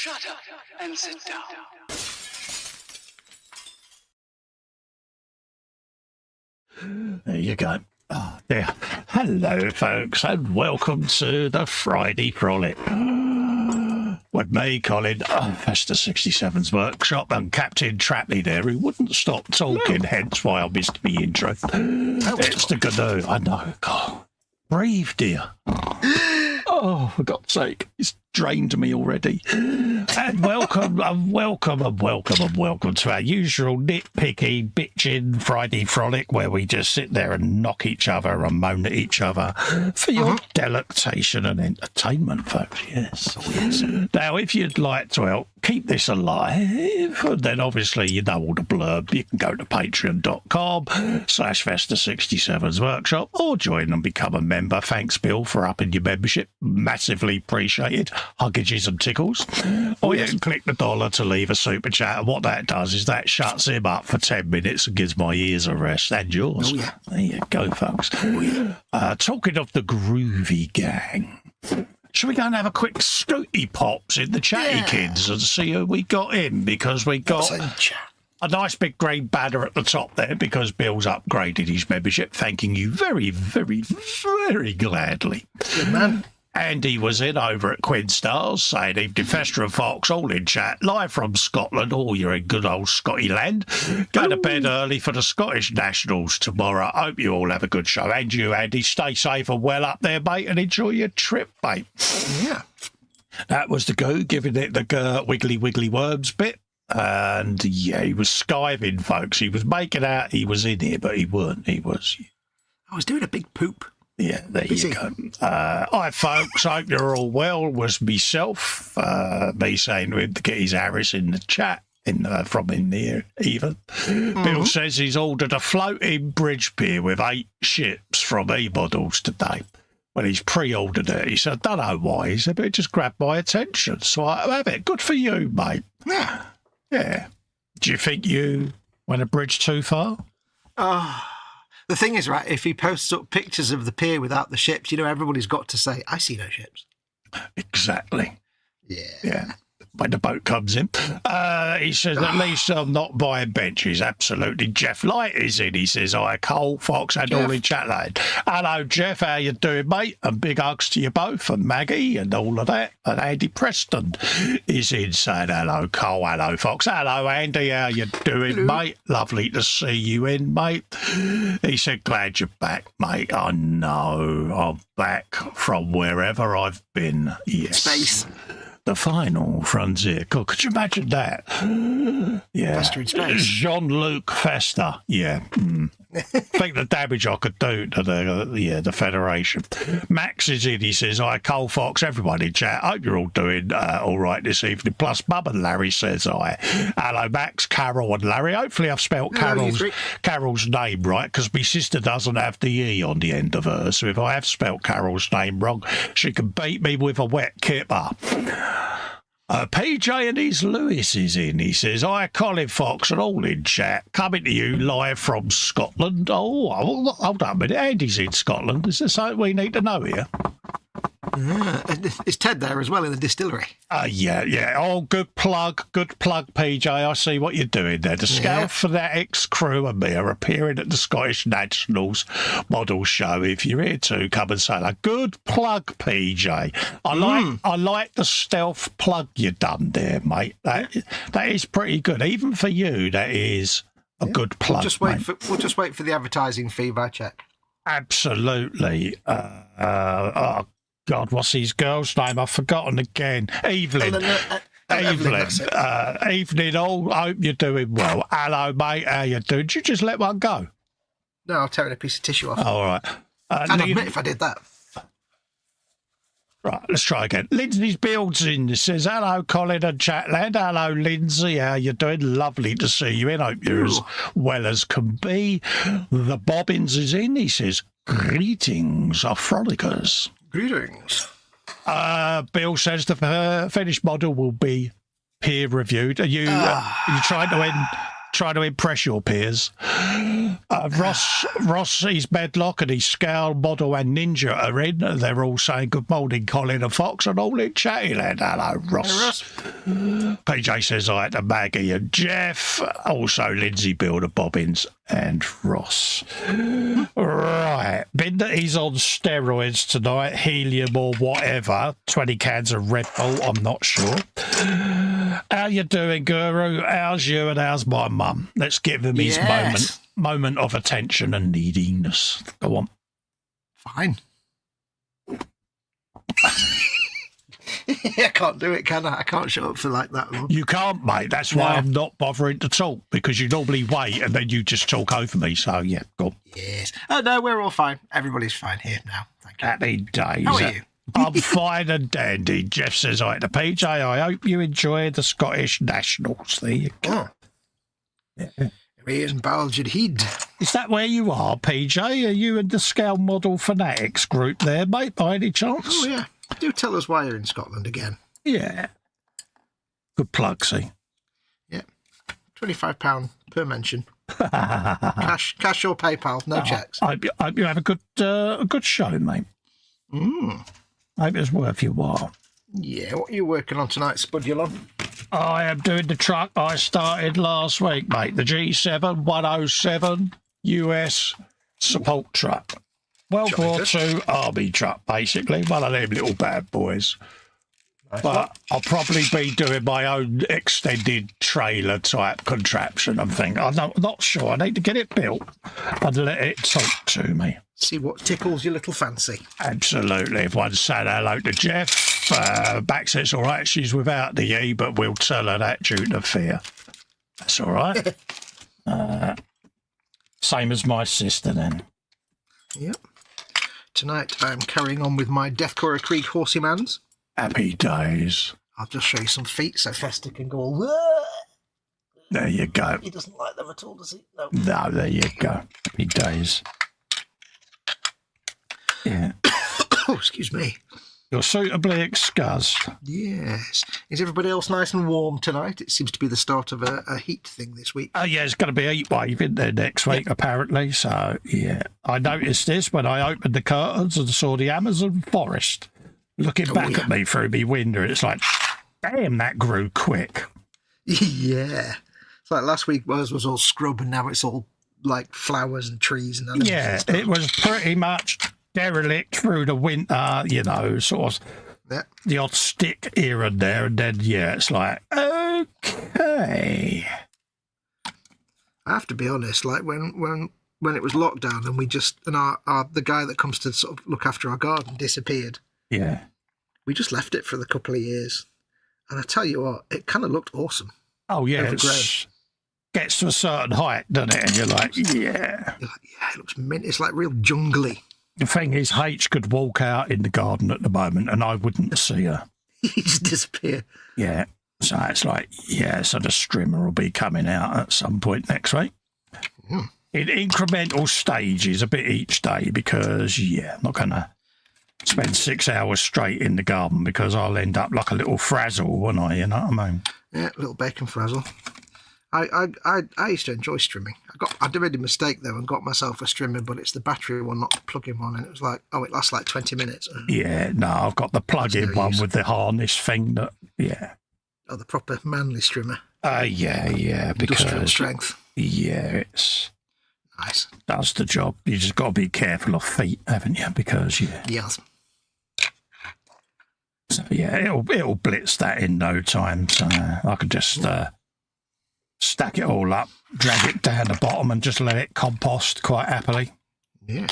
Shut up and sit down. There you go. Oh, dear. Hello, folks, and welcome to the Friday Frolic. With me, Colin, Festa 67's workshop, and Captain Trapley there, who wouldn't stop talking, hence why I missed the intro. It's the Gnu. I know. God. Breathe, dear. Oh, for God's sake, it's drained me already. And welcome to our usual nitpicky, bitching Friday Frolic, where we just sit there and knock each other and moan at each other for your delectation and entertainment, folks. Yes. Now, if you'd like to help keep this alive, then obviously you know all the blurb. You can go to patreon.com/Festa67's workshop or join and become a member. Thanks, Bill, for upping your membership. Massively appreciated. Huggages and tickles. Or you can click the dollar to leave a super chat, and what that does is that shuts him up for 10 minutes and gives my ears a rest, and yours. There you go, folks. Talking of the groovy gang, should we go and have a quick scooty pops in the chatty kids and see who we got in? Because we got a nice big green banner at the top there because Bill's upgraded his membership. Thanking you very, very, very gladly. Good man. Andy was in over at Quinn Stars saying, evening Festa and Foxx, all in chat, live from Scotland. Oh, you're in good old Scotty land. Go to bed early for the Scottish Nationals tomorrow. Hope you all have a good show. And you, Andy, stay safe and well up there, mate, and enjoy your trip, mate. Yeah. That was the go, giving it the wiggly worms bit. And yeah, he was skiving, folks. He was making out he was in here, but he weren't. I was doing a big poop. Yeah, there you go. Hi, folks. Hope you're all well. Was myself, me saying with the Kitty's Harris in the chat, from in there, even. Bill says he's ordered a floating bridge pier with 8 ships from KA.Models today. Well, he's pre-ordered it. He said, I don't know why. He said, but it just grabbed my attention. So I have it. Good for you, mate. Yeah. Do you think you went a bridge too far? The thing is, right, if he posts up pictures of the pier without the ships, you know, everybody's got to say, I see no ships. Exactly. Yeah. When the boat comes in. He says, at least I'm not buying benches. Absolutely. Jeff Light is in. He says, hi, Cole, Fox, and all in chat lane. Hello, Jeff. How you doing, mate? And big hugs to you both, and Maggie, and all of that. And Andy Preston is in saying, hello, Cole. Hello, Fox. Hello, Andy. How you doing, mate? Lovely to see you in, mate. He said, glad you're back, mate. I know. I'm back from wherever I've been. Yes. Space. The final frontier. God, could you imagine that? Yeah. Festa in space. Jean-Luc Festa. Yeah. Think the damage I could do to the Federation. Max is in. He says, hi, Cole, Fox, everyone in chat. Hope you're all doing all right this evening. Plus, Mum and Larry says hi. Hello, Max, Carol, and Larry. Hopefully I've spelt Carol's name right, because my sister doesn't have the E on the end of her. So if I have spelt Carol's name wrong, she can beat me with a wet kipper. PJ and his Lewis is in. He says, hi, Colin, Fox, and all in chat. Coming to you live from Scotland. Oh, hold on a minute. Andy's in Scotland. Is there something we need to know here? Is Ted there as well in the distillery? Yeah. Oh, good plug, PJ. I see what you're doing there. The Scout Fanatics crew and me are appearing at the Scottish Nationals model show. If you're here too, come and say that. Good plug, PJ. I like the stealth plug you done there, mate. That is pretty good. Even for you, that is a good plug. We'll just wait for the advertising fee by check. Absolutely. God, what's his girl's name? I've forgotten again. Evelyn. Evening all. Hope you're doing well. Hello, mate. How you doing? Did you just let one go? No, I'm tearing a piece of tissue off. All right. I'd admit if I did that. Right, let's try again. Lindsay's builds in. Says, hello, Colin and Chatland. Hello, Lindsay. How you doing? Lovely to see you in. Hope you're as well as can be. The Bobbins is in. He says, greetings, frolicers. Greetings. Bill says the finished model will be peer reviewed. Are you trying to impress your peers? Ross, his Bedlock and his Scale, Model and Ninja are in. They're all saying good morning, Colin and Fox, and all in chatty land. Hello, Ross. PJ says hi to Maggie and Jeff. Also, Lindsay, Builder, Bobbins and Ross. Right. Been that he's on steroids tonight, helium or whatever. 20 cans of Red Bull, I'm not sure. How you doing, Guru? How's you and how's my mum? Let's give him his moment of attention and neediness. Go on. Fine. I can't do it, can I? I can't shut up for like that long. You can't, mate. That's why I'm not bothering to talk, because you normally wait and then you just talk over me. So, yeah, go on. Yes. Oh, no, we're all fine. Everybody's fine here now. Thank you. Happy days. How are you? I'm fine and dandy. Jeff says hi to PJ. I hope you enjoy the Scottish Nationals. There you go. Yeah. Ian Baljadheed. Is that where you are, PJ? Are you in the Scale Model Fanatics group there, mate, by any chance? Oh, yeah. Do tell us why you're in Scotland again. Yeah. Good plug, see. Yeah. £25 per mention. cash or PayPal, no checks. I hope you have a good show, mate. I hope it's worth your while. Yeah, what are you working on tonight, Spudulon? I am doing the truck I started last week, mate. The G7 107 US support truck. World War II army truck, basically. One of them little bad boys. But I'll probably be doing my own extended trailer type contraption, I'm thinking. I'm not sure. I need to get it built and let it talk to me. See what tickles your little fancy. Absolutely. If one said hello to Jeff, back says, all right, she's without the E, but we'll tell her that due to fear. That's all right. Same as my sister then. Yep. Tonight I'm carrying on with my Deathcore Creek Horsey Mans. Happy days. I'll just show you some feet so Festa can go, whoa. There you go. He doesn't like them at all, does he? No. No, there you go. Happy days. Yeah. Oh, excuse me. You're suitably excused. Yes. Is everybody else nice and warm tonight? It seems to be the start of a heat thing this week. Oh, yeah, it's going to be a heat wave in there next week, apparently. So, yeah. I noticed this when I opened the curtains and saw the Amazon forest looking back at me through my window. It's like, damn, that grew quick. Yeah. It's like last week was all scrub and now it's all like flowers and trees and animals. Yeah, and stuff. it was pretty much derelict through the winter, you know, sort of the odd stick here and there, and then it's like, okay. I have to be honest, like when it was lockdown and we just the guy that comes to sort of look after our garden disappeared. Yeah. We just left it for the couple of years. And I tell you what, it kind of looked awesome. Oh yeah, it gets to a certain height, doesn't it? And you're like, yeah. You're like, yeah, it looks mint. It's like real jungly. The thing is, H could walk out in the garden at the moment and I wouldn't see her. He just disappear. Yeah. So it's like, yeah, so the strimmer will be coming out at some point next week. In incremental stages, a bit each day, because, yeah, I'm not going to spend 6 hours straight in the garden because I'll end up like a little frazzle, won't I? You know what I mean? Yeah, a little bacon frazzle. I used to enjoy strimming. I made a mistake though and got myself a strimmer, but it's the battery one, not the plug-in one, and it was like, oh, it lasts like 20 minutes. Yeah, no, I've got the plug-in one with the harness thing. Oh, the proper manly strimmer. Yeah, industrial strength. Yeah, it's nice. Does the job. You just got to be careful of feet, haven't you? Because yes. So yeah, it'll blitz that in no time. So I could just stack it all up, drag it down the bottom, and just let it compost quite happily. Yeah.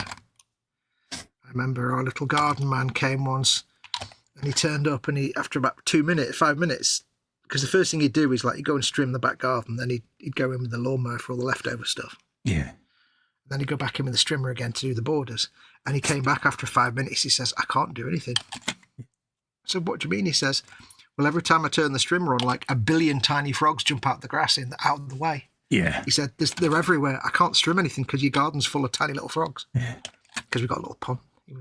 I remember our little garden man came once, and he turned up, and after about 5 minutes, because the first thing he'd do is like he'd go and trim the back garden, then he'd go in with the lawnmower for all the leftover stuff. Yeah. Then he'd go back in with the strimmer again to do the borders, and he came back after 5 minutes. He says, "I can't do anything." So what do you mean? He says, well, every time I turn the strimmer on, like 1 billion tiny frogs jump out the grass out of the way. Yeah. He said, they're everywhere. I can't strim anything because your garden's full of tiny little frogs. Yeah. Because we've got a little pond. He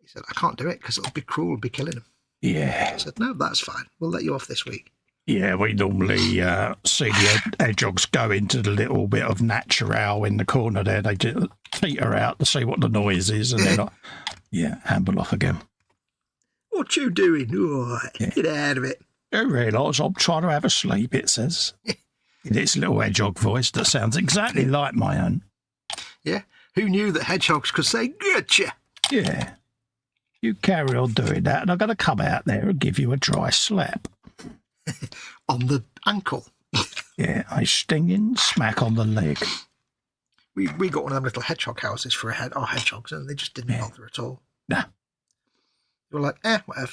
said, I can't do it because it'll be cruel, it'll be killing them. Yeah. I said, no, that's fine. We'll let you off this week. Yeah, we normally see the hedgehogs go into the little bit of natural in the corner there. They just teeter out to see what the noise is, and then, amble off again. What you doing? Oh, get out of it. You realise I'm trying to have a sleep, it says. In its little hedgehog voice that sounds exactly like my own. Yeah. Who knew that hedgehogs could say, gotcha? Yeah. You carry on doing that, and I'm going to come out there and give you a dry slap. On the ankle. Yeah, a stinging smack on the leg. We got one of them little hedgehog houses for our hedgehogs, and they just didn't bother at all. Nah. They were like, whatever.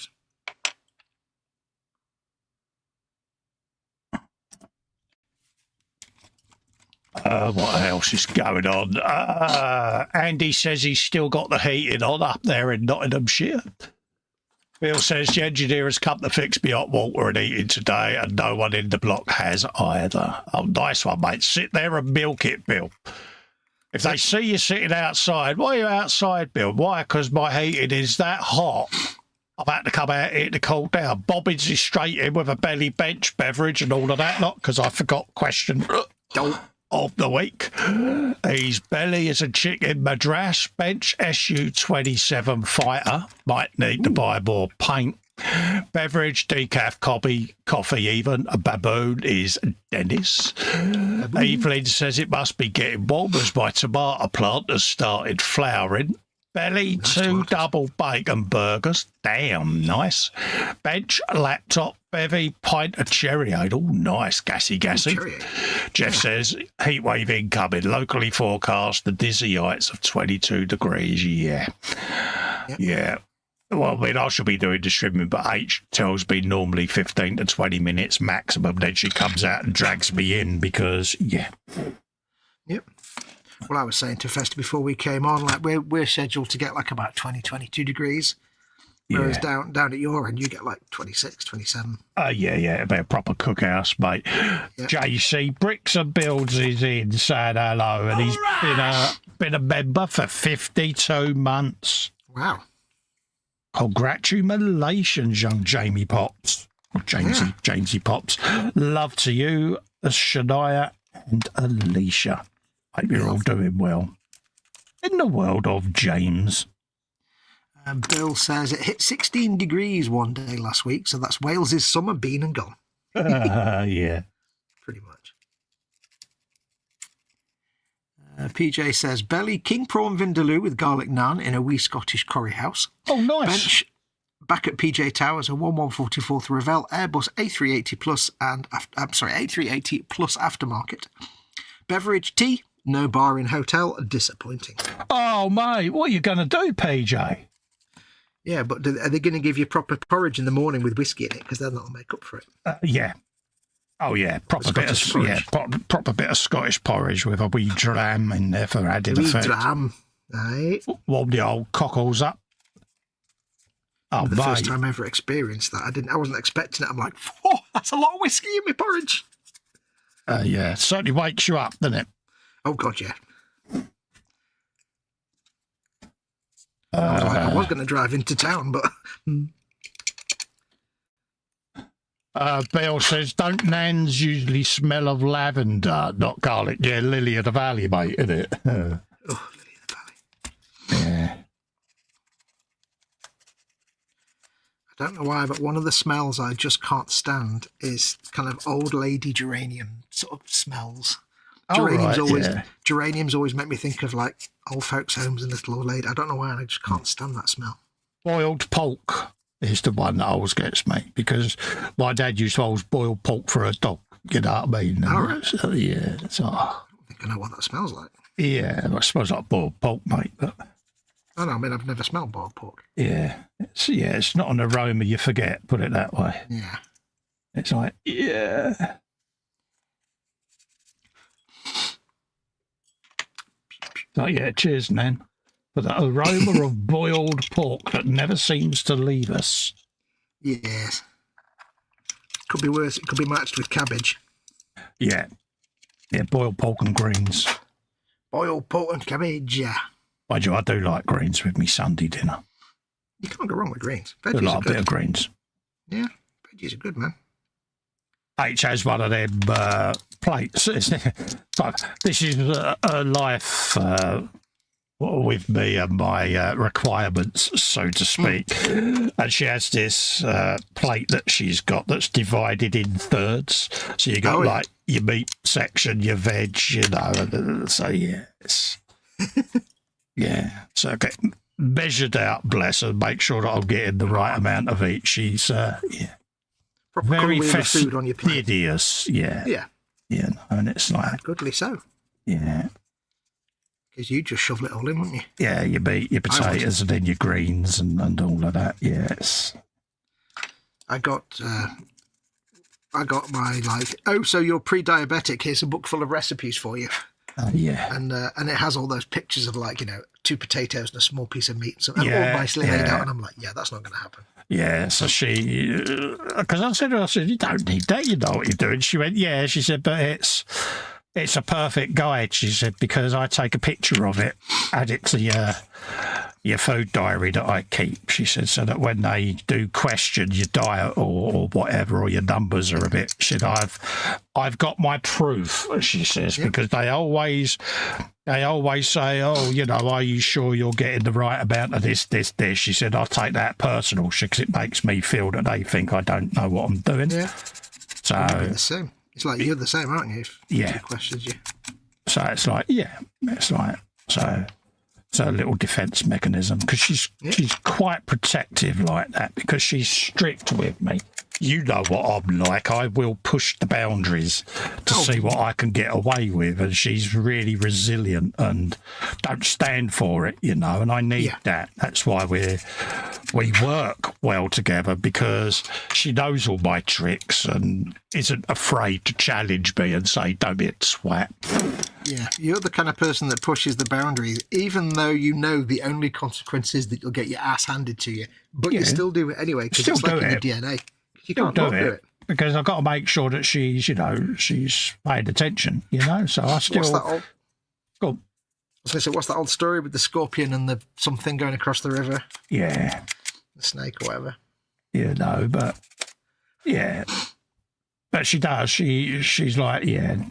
What else is going on? Andy says he's still got the heating on up there in Nottinghamshire. Bill says the engineer has come to fix me hot water and heating today, and no one in the block has either. Oh, nice one, mate. Sit there and milk it, Bill. If they see you sitting outside, why are you outside, Bill? Why? Because my heating is that hot. I've had to come out here to cool down. Bobbins is straight in with a belly bench beverage and all of that lot, because I forgot question of the week. His belly is a chicken madras bench SU-27 fighter. Might need to buy more paint. Beverage, decaf coffee even. A baboon is Dennis. Evelyn says it must be getting warm as my tomato plant has started flowering. Belly, nice 2 double bacon burgers. Damn, nice. Bench, laptop, bevy, pint of cherryade. Oh, nice. Gassy. Jeff says, heat wave incoming. Locally forecast the dizzy heights of 22 degrees. Yeah. Well, I mean, I should be doing the streaming, but H tells me normally 15 to 20 minutes maximum. Then she comes out and drags me in because, Yep. Well, I was saying to Festa before we came on, like we're scheduled to get like about 20, 22 degrees. Whereas down at your end, you get like 26, 27. Yeah, it'll be a proper cookhouse, mate. Yep. JC Bricks and Builds is in, saying hello, and he's been a member for 52 months. Wow. Congratulations, young Jamie Pops. Or Jamesy Pops. Love to you, Shania and Alicia. Hope you're all doing well. In the world of James. Bill says it hit 16 degrees one day last week, so that's Wales's summer been and gone. Yeah. Pretty much. PJ says, belly, king prawn vindaloo with garlic naan in a wee Scottish curry house. Oh, nice. Bench, back at PJ Towers, a 1144th Revell Airbus A380 Plus and, A380 Plus aftermarket. Beverage, tea. No bar in hotel. Disappointing. Oh, mate, what are you going to do, PJ? Yeah, but are they going to give you proper porridge in the morning with whiskey in it? Because then that'll make up for it. Yeah. Oh, yeah. Proper bit of Scottish porridge with a wee dram in there for added effect. Dram. Right. Warm the old cockles up. Oh, the first time I ever experienced that. I wasn't expecting it. I'm like, that's a lot of whiskey in my porridge. Yeah, it certainly wakes you up, doesn't it? Oh, God, yeah. I was going to drive into town, but... Bill says, don't nans usually smell of lavender, not garlic? Yeah, Lily of the Valley, mate, isn't it? Lily of the Valley. Yeah. I don't know why, but one of the smells I just can't stand is kind of old lady geranium sort of smells. Geraniums always make me think of like old folks' homes and little old lady. I don't know why, I just can't stand that smell. Boiled pork is the one that always gets me, because my dad used to always boil pork for a dog. You know what I mean? All right. So, yeah. So, I don't think I know what that smells like. Yeah, I suppose like boiled pork, mate. But I mean, I've never smelled boiled pork. Yeah. It's not an aroma you forget, put it that way. Yeah. It's like, yeah. So, yeah, cheers, Nan, for the aroma of boiled pork that never seems to leave us. Yes. Could be worse. It could be matched with cabbage. Yeah. Yeah, boiled pork and greens. Boiled pork and cabbage, yeah. Mind you, I do like greens with me Sunday dinner. You can't go wrong with greens. I like a bit of greens. Yeah, veggies are good, man. H has one of them plates. But this is a life with me and my requirements, so to speak. And she has this plate that she's got that's divided in thirds. So you got like your meat section, your veg, you know. So yes, yeah. So I get measured out, bless her, make sure that I'm getting the right amount of each. She's very fastidious, yeah. And it's like goodly so. Yeah. Because you just shovel it all in, wouldn't you? Yeah, you beat your potatoes and then your greens and all of that. Yes. I got my so you're pre-diabetic. Here's a book full of recipes for you. Yeah. And it has all those pictures of 2 potatoes and a small piece of meat and something, all nicely laid out. And I'm like, yeah, that's not going to happen. Yeah, so she, because I said, you don't need that. You know what you're doing. She went, yeah. She said, but it's a perfect guide, she said, because I take a picture of it, add it to your food diary that I keep, she said, so that when they do question your diet or whatever, or your numbers are a bit shit, I've got my proof, she says, because they always say, oh, you know, are you sure you're getting the right amount of this? She said, I take that personal, because it makes me feel that they think I don't know what I'm doing. Yeah. So the same. It's like you're the same, aren't you? If she questions you. So it's like, so it's a little defence mechanism, because she's quite protective like that, because she's strict with me. You know what I'm like. I will push the boundaries to see what I can get away with, and she's really resilient and don't stand for it, you know, and I need that. That's why we work well together, because she knows all my tricks and isn't afraid to challenge me and say, don't be a twat. Yeah, you're the kind of person that pushes the boundaries, even though you know the only consequence is that you'll get your ass handed to you, but you still do it anyway, because it's like in your DNA. You can't not do it. Because I've got to make sure that she's, you know, she's paid attention, you know, so I still... What's that old... Go on. I was going to say, what's that old story with the scorpion and the something going across the river? Yeah. The snake or whatever. Yeah, no, but... Yeah. But she does. She's like,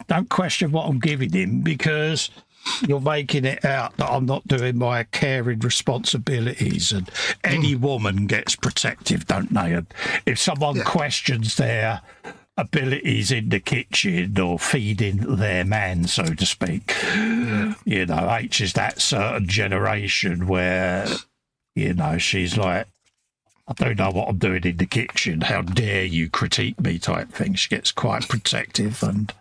don't question what I'm giving him, because you're making it out that I'm not doing my caring responsibilities. And any woman gets protective, don't they? And if someone questions their abilities in the kitchen or feeding their man, so to speak, you know, H is that certain generation where, you know, she's like, I don't know what I'm doing in the kitchen. How dare you critique me type thing. She gets quite protective. And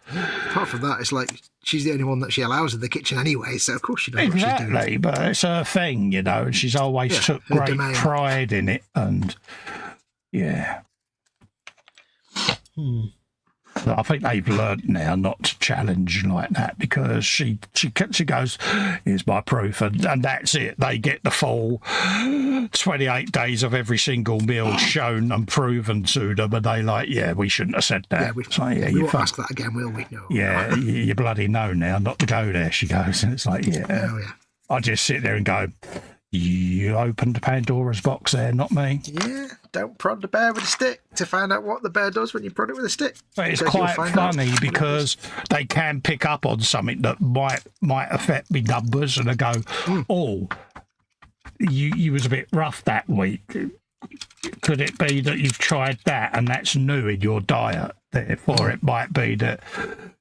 apart from that, it's like she's the only one that she allows in the kitchen anyway, so of course she knows what she's doing. Exactly, but it's her thing, you know, and she's always took great pride in it. And, But I think they've learnt now not to challenge like that, because she goes, here's my proof, and that's it. They get the full 28 days of every single meal shown and proven to them, and they like, we shouldn't have said that. We won't ask that again, will we? No. Yeah, you bloody know now not to go there, she goes. And it's like, I just sit there and go, you opened Pandora's box there, not me. Yeah, don't prod the bear with a stick to find out what the bear does when you prod it with a stick. But it's quite funny, because they can pick up on something that might affect me numbers, and they go, oh, you was a bit rough that week. Could it be that you've tried that and that's new in your diet? Therefore, it might be that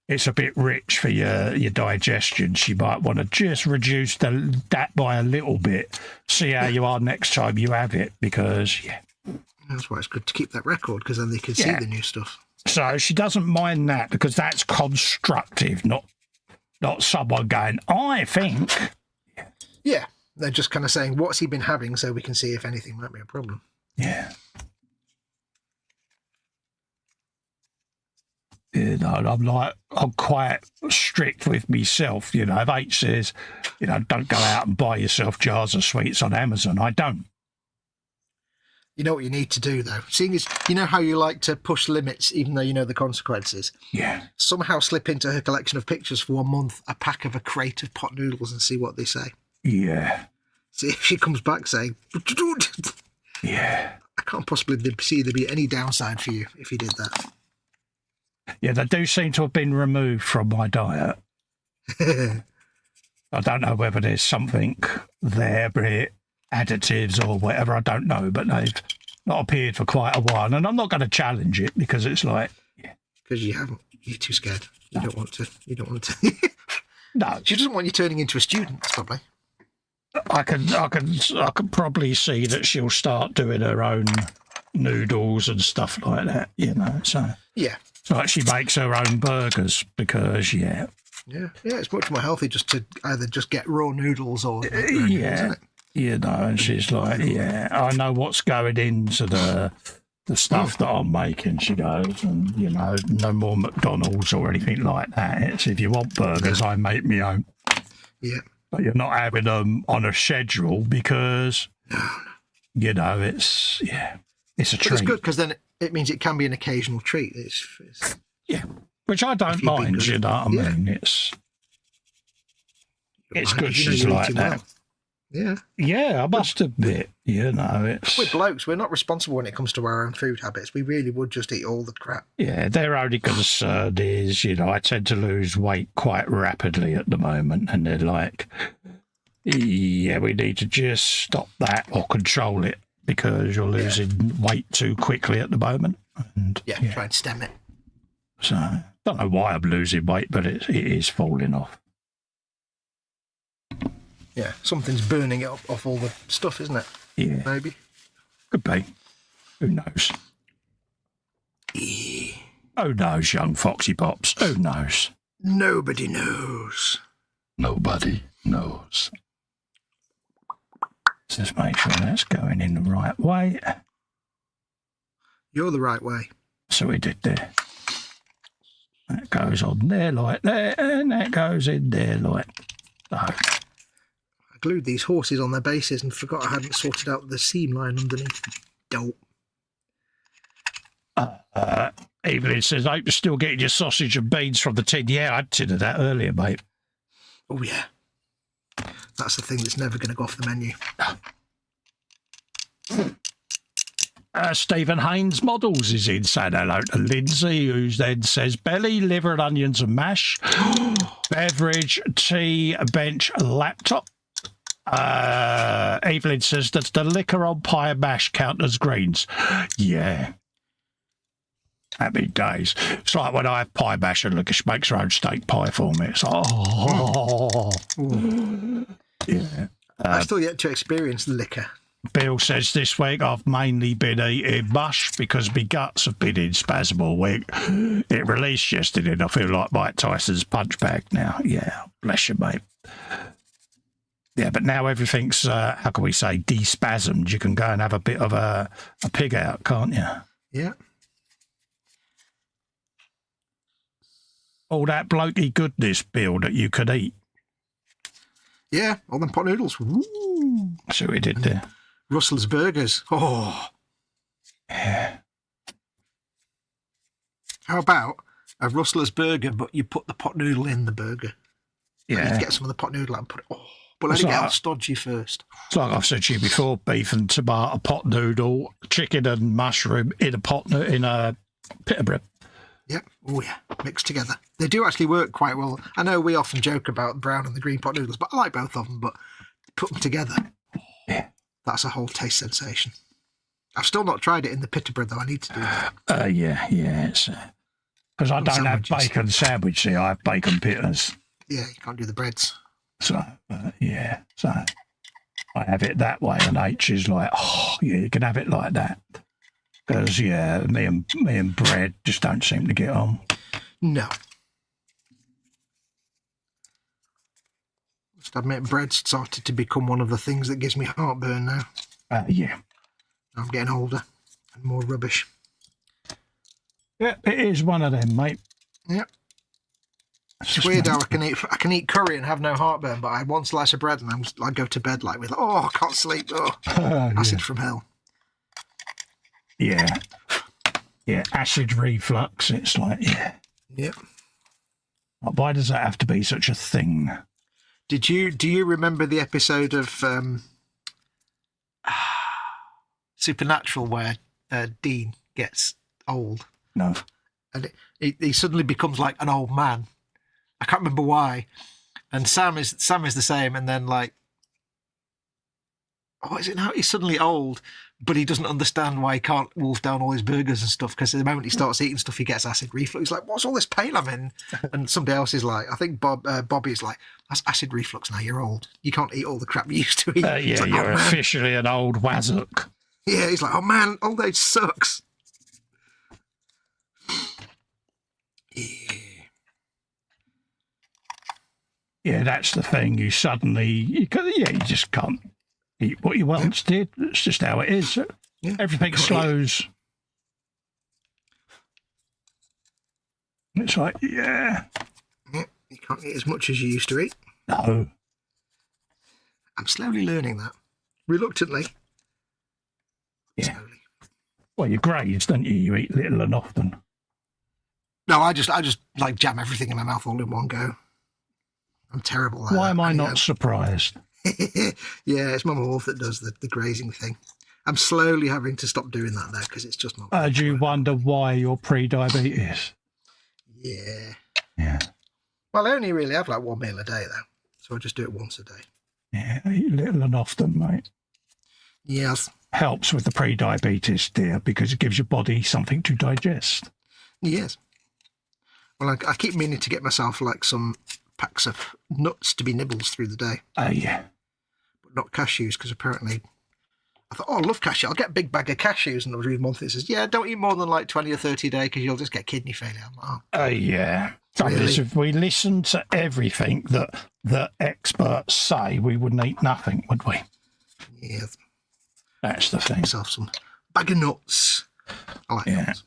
it's a bit rich for your digestion. She might want to just reduce that by a little bit. See how you are next time you have it, because, that's why it's good to keep that record, because then they can see the new stuff. So she doesn't mind that, because that's constructive, not someone going, I think. Yeah, they're just kind of saying, what's he been having, so we can see if anything might be a problem. Yeah. You know, I'm quite strict with myself. You know, if H says, you know, don't go out and buy yourself jars of sweets on Amazon, I don't. You know what you need to do, though? Seeing as, you know how you like to push limits, even though you know the consequences? Yeah. Somehow slip into her collection of pictures for 1 month a pack of a crate of pot noodles and see what they say. Yeah. See if she comes back saying, yeah, I can't possibly see there be any downside for you if you did that. Yeah, they do seem to have been removed from my diet. I don't know whether there's something there, but additives or whatever, I don't know, but they've not appeared for quite a while. And I'm not going to challenge it because it's like... Because you haven't. You're too scared. You don't want to. You don't want to. No. She doesn't want you turning into a student, probably. I can probably see that she'll start doing her own noodles and stuff like that, you know. So yeah, it's like she makes her own burgers because yeah, it's much more healthy just to either just get raw noodles or noodles, isn't it? You know. And she's like, yeah, I know what's going into the stuff that I'm making. She goes, and you know, no more McDonald's or anything like that. It's if you want burgers, I make my own. Yeah. But you're not having them on a schedule because, you know, it's a treat. It's good because then it means it can be an occasional treat. It's yeah, which I don't mind, you know what I mean? It's good she's like that. Well. Yeah. Yeah, I must admit, you know, it's... We're blokes, we're not responsible when it comes to our own food habits. We really would just eat all the crap. Yeah, their only concern is, you know, I tend to lose weight quite rapidly at the moment, and they're like, yeah, we need to just stop that or control it because you're losing weight too quickly at the moment. And yeah, try and stem it. So, I don't know why I'm losing weight, but it is falling off. Yeah, something's burning it up off all the stuff, isn't it? Yeah. Maybe. Could be. Who knows? Who knows, young Foxy Pops? Who knows? Nobody knows. Nobody knows. Let's just make sure that's going in the right way. You're the right way. So we did there. That goes on there like that, and that goes in there like that. I glued these horses on their bases and forgot I hadn't sorted out the seam line underneath. Dope. Evelyn says, I hope you're still getting your sausage and beans from the tin. Yeah, I had tin of that earlier, mate. Oh, yeah. That's the thing that's never going to go off the menu. Stephen Haynes Models is in, saying hello to Lindsay, who then says, belly, liver and onions and mash, beverage, tea, bench, laptop. Evelyn says, does the liquor on pie and mash count as greens? Yeah. Happy days. It's like when I have pie mash and look, she makes her own steak pie for me. It's like, oh. Yeah. I've still yet to experience liquor. Bill says, this week I've mainly been eating mush because my guts have been in spasm all week. It released yesterday and I feel like Mike Tyson's punch bag now. Yeah, bless you, mate. Yeah, but now everything's, how can we say, despasmed. You can go and have a bit of a pig out, can't you? Yeah. All that blokey goodness, Bill, that you could eat. Yeah, all them pot noodles. Woo. That's what we did there. Russell's burgers. Oh. Yeah. How about a Russell's burger, but you put the pot noodle in the burger? Yeah. You get some of the pot noodle out and put it. Oh, but let it get all stodgy first. It's like I've said to you before, beef and tomato, pot noodle, chicken and mushroom in a pita bread. Yep. Oh, yeah. Mixed together. They do actually work quite well. I know we often joke about brown and the green pot noodles, but I like both of them. But put them together, that's a whole taste sensation. I've still not tried it in the pita bread, though. I need to do that. Yeah. It's because I don't have bacon sandwich. See, I have bacon pitas. Yeah, you can't do the breads. So, so I have it that way, and H is like, oh, yeah, you can have it like that. Because, yeah, me and bread just don't seem to get on. No. Must admit, bread's started to become one of the things that gives me heartburn now. Yeah. I'm getting older and more rubbish. Yeah, it is one of them, mate. Yep. It's weird how I can eat curry and have no heartburn, but I have one slice of bread and I go to bed like with, I can't sleep. Acid from hell. Yeah. Yeah, acid reflux. It's like, yeah. Yep. Why does that have to be such a thing? Do you remember the episode of Supernatural where Dean gets old? No. and he suddenly becomes like an old man. I can't remember why. And Sam is the same, and then like, what is it now? He's suddenly old, but he doesn't understand why he can't wolf down all his burgers and stuff, because the moment he starts eating stuff, he gets acid reflux. He's like, what's all this pain I'm in? And somebody else is like, I think Bobby's like, that's acid reflux now, you're old. You can't eat all the crap you used to eat. Yeah, like, you're officially an old wazzook. Yeah, he's like, oh man, old age sucks. Yeah, that's the thing. You just can't eat what you once did. It's just how it is. Yeah. Everything slows. It's like, yeah, you can't eat as much as you used to eat. no. I'm slowly learning that. Reluctantly. Yeah. Slowly. Well, you graze, don't you? You eat little and often. No, I just like jam everything in my mouth all in one go. I'm terrible at that. Why am I not surprised? Yeah, it's Mama Wolf that does the grazing thing. I'm slowly having to stop doing that though, because it's just not. Do you wonder why you're pre-diabetes? Yeah. Yeah. Well, I only really have like one meal a day though, so I just do it once a day. Yeah, eat little and often, mate. Yes. Helps with the pre-diabetes, dear, because it gives your body something to digest. Yes. Well, I keep meaning to get myself like some packs of nuts to be nibbles through the day. Yeah. But not cashews, because apparently I thought, I love cashews. I'll get a big bag of cashews. And I was reading one thing that says, yeah, don't eat more than like 20 or 30 a day because you'll just get kidney failure. I'm like, yeah. Really? If we listened to everything that the experts say, we wouldn't eat nothing, would we? Yeah. That's the thing. Myself some bag of nuts. I like nuts.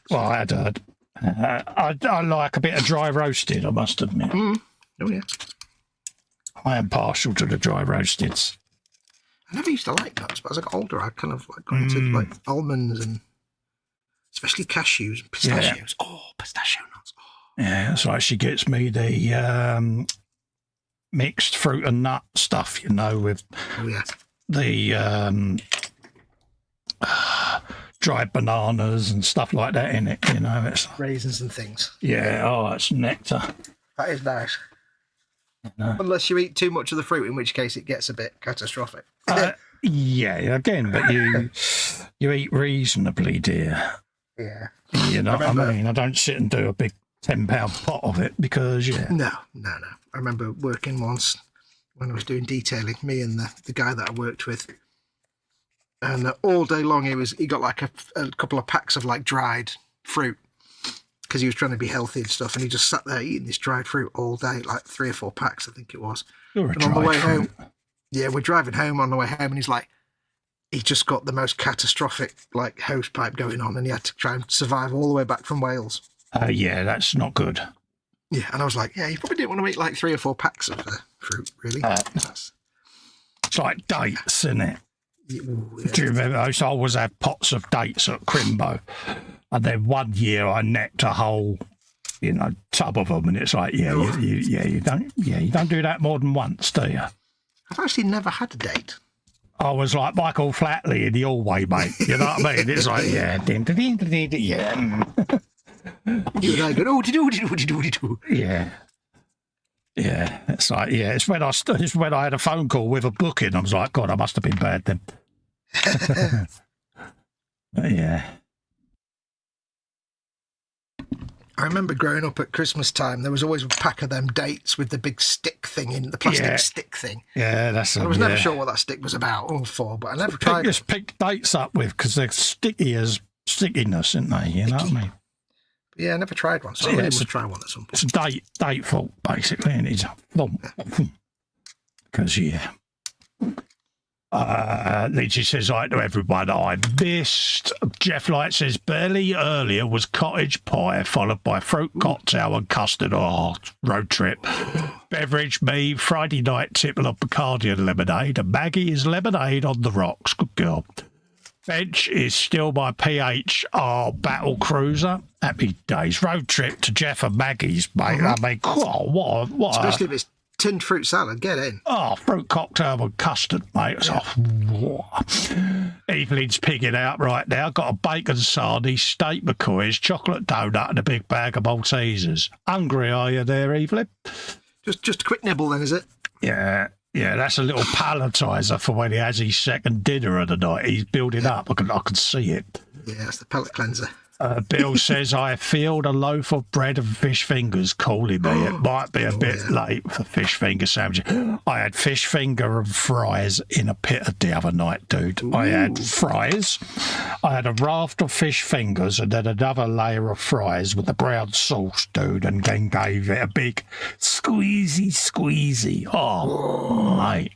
Well, I had I like a bit of dry roasted, I must admit. Oh, yeah. I am partial to the dry roasteds. I never used to like nuts, but as I got older, I kind of like got into like almonds and especially cashews and pistachios. Yeah. Oh, pistachio nuts. Oh. Yeah, that's right. She gets me the mixed fruit and nut stuff, with the dried bananas and stuff like that in it, It's raisins and things. Yeah, it's nectar. That is nice. Unless you eat too much of the fruit, in which case it gets a bit catastrophic. Yeah, again, but you eat reasonably, dear. Yeah. You know what I mean? I don't sit and do a big 10-pound pot of it because, No. I remember working once when I was doing detailing, me and the guy that I worked with. And all day long he got like a couple of packs of like dried fruit because he was trying to be healthy and stuff. And he just sat there eating this dried fruit all day, like 3 or 4 packs, I think it was. And on the way home, we're driving home on the way home, and he's like, he just got the most catastrophic like hose pipe going on, and he had to try and survive all the way back from Wales. Yeah, that's not good. Yeah, and I was like, yeah, you probably didn't want to eat like 3 or 4 packs of fruit, really. It's like dates, isn't it? Ooh, yeah. Do you remember? I used to always have pots of dates at Crimbo, and then one year I necked a whole, tub of them, and it's like, you don't do that more than once, do you? I've actually never had a date. I was like Michael Flatley in the Hallway, mate. You know what I mean? It's like, yeah. You and I go, do. Yeah. Yeah, it's like, it's when I had a phone call with a booking. I was like, God, I must have been bad then. Yeah. I remember growing up at Christmas time, there was always a pack of them dates with the big stick thing in, the plastic stick thing. Yeah, that's it. I was never sure what that stick was about or for, but I never tried it. Just pick dates up with, because they're sticky as stickiness, aren't they? You know what I mean? Yeah, I never tried one, so I really must try one at some point. It's a date fault, basically, and it's because, Lindsay says, hi to everyone I missed. Jeff Light says, barely earlier was cottage pie, followed by fruit cocktail and custard. Oh, road trip. Beverage, me, Friday night tipple of Bacardi and lemonade, and Maggie is lemonade on the rocks. Good girl. Bench is still my PHR battle cruiser. Happy days. Road trip to Jeff and Maggie's, mate. I mean, what? Especially if it's tinned fruit salad. Get in. Oh, fruit cocktail with custard, mate. It's Evelyn's pigging out right now. Got a bacon sarnie, steak McCoys, chocolate donut, and a big bag of Maltesers. Hungry, are you there, Evelyn? Just a quick nibble then, is it? Yeah, that's a little palletizer for when he has his second dinner of the night. He's building up. I can see it. Yeah, it's the palate cleanser. Bill says, I feel a loaf of bread and fish fingers calling me. It might be a bit late for fish finger sandwiches. I had fish finger and fries in a pit the other night, dude. Ooh. I had fries. I had a raft of fish fingers and then another layer of fries with the brown sauce, dude, and then gave it a big squeezy. Oh, mate.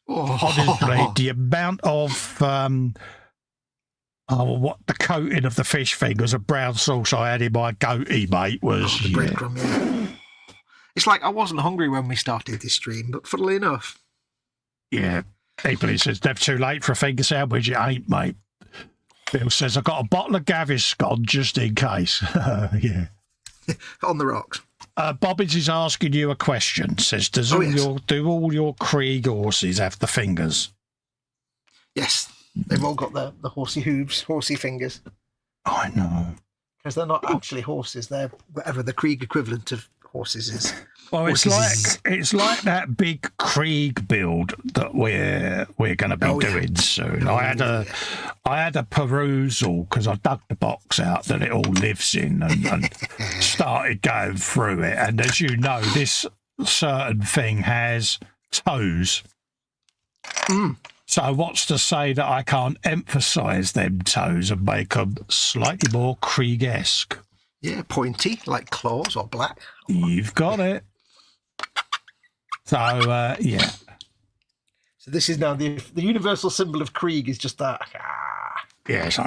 Honestly, the amount of... what the coating of the fish fingers and brown sauce I had in my goatee, mate, was... the breadcrumb, yeah. It's like I wasn't hungry when we started this stream, but funnily enough... Yeah. People says, never too late for a finger sandwich. It ain't, mate. Bill says, I've got a bottle of Gaviscon just in case. Yeah. On the rocks. Bobbins is asking you a question. Says, do all your Krieg horses have the fingers? Yes. They've all got the horsey hooves, horsey fingers. I know. Because they're not actually horses. They're whatever the Krieg equivalent of horses is. Well, it's like that big Krieg build that we're going to be doing soon. I had a perusal because I dug the box out that it all lives in and started going through it. And as you know, this certain thing has toes. So what's to say that I can't emphasise them toes and make them slightly more Krieg-esque? Yeah, pointy, like claws or black. You've got it. So, yeah. So this is now the universal symbol of Krieg is just that. Yes.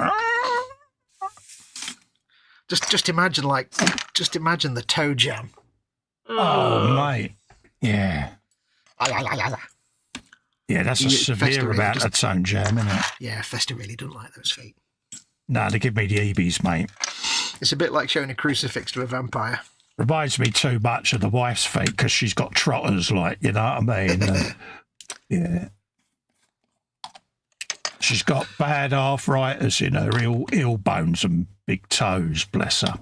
Just imagine the toe jam. Oh, mate. Yeah. Yeah, that's a severe amount of tone jam, isn't it? Yeah, Festa really don't like those feet. No, they give me the EBs, mate. It's a bit like showing a crucifix to a vampire. Reminds me too much of the wife's feet because she's got trotters, like, you know what I mean? Yeah. She's got bad arthritis in her heel bones and big toes, bless her.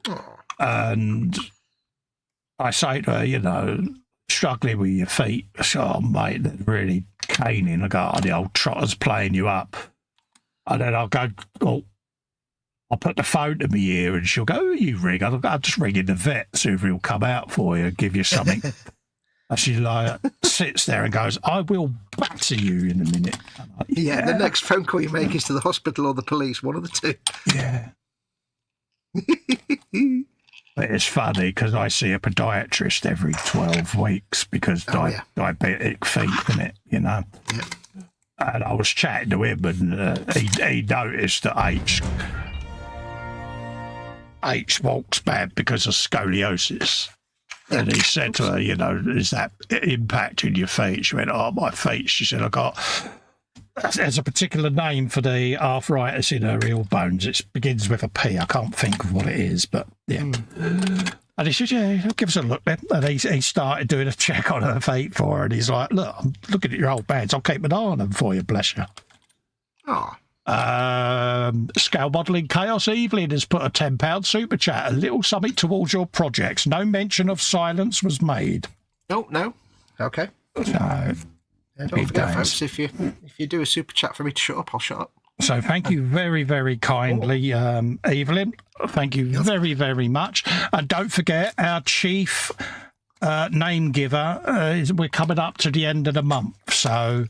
Oh. And I say to her, you know, struggling with your feet. Oh, mate, they're really caning. I go, the old trotter's playing you up. And then I'll go, I'll put the phone to my ear and she'll go, who are you ring? I'll just ring in the vet, see if he'll come out for you and give you something. And she like sits there and goes, I will batter you in a minute. Like, yeah, the next phone call you make is to the hospital or the police, one of the two. Yeah. But it's funny because I see a podiatrist every 12 weeks because diabetic feet, isn't it? You know? Yeah. And I was chatting to him and he noticed that H walks bad because of scoliosis. And he said to her, you know, is that impacting your feet? She went, oh, my feet. She said, there's a particular name for the arthritis in her heel bones. It begins with a P. I can't think of what it is, but yeah. And he said, yeah, give us a look then. And he started doing a check on her feet for her. And he's like, look, I'm looking at your old bands. I'll keep an eye on them for you, bless you. Oh. Scale Modelling Chaos Evelyn has put a £10 super chat. A little something towards your projects. No mention of silence was made. No. Okay. No. Don't forget, folks, if you do a super chat for me to shut up, I'll shut up. So thank you very, very kindly, Evelyn. Thank you very, very much. And don't forget, our chief name giver, we're coming up to the end of the month. So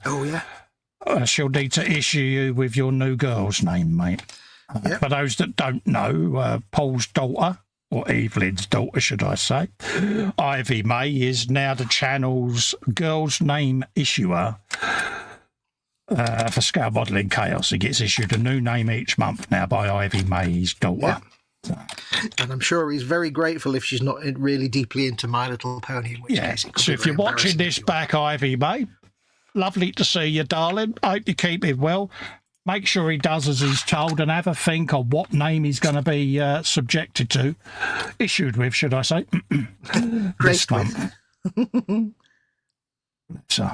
she'll need to issue you with your new girl's name, mate. For those that don't know, Paul's daughter, or Evelyn's daughter, should I say, Ivy May is now the channel's girl's name issuer for Scale Modelling Chaos. It gets issued a new name each month now by Ivy May's daughter. Yeah. And I'm sure he's very grateful if she's not really deeply into My Little Pony. In which case it could so be if you're watching this back, Ivy May, lovely to see you, darling. Hope you keep it well. Make sure he does as he's told and have a think on what name he's going to be subjected to. Issued with, should I say. This month. So.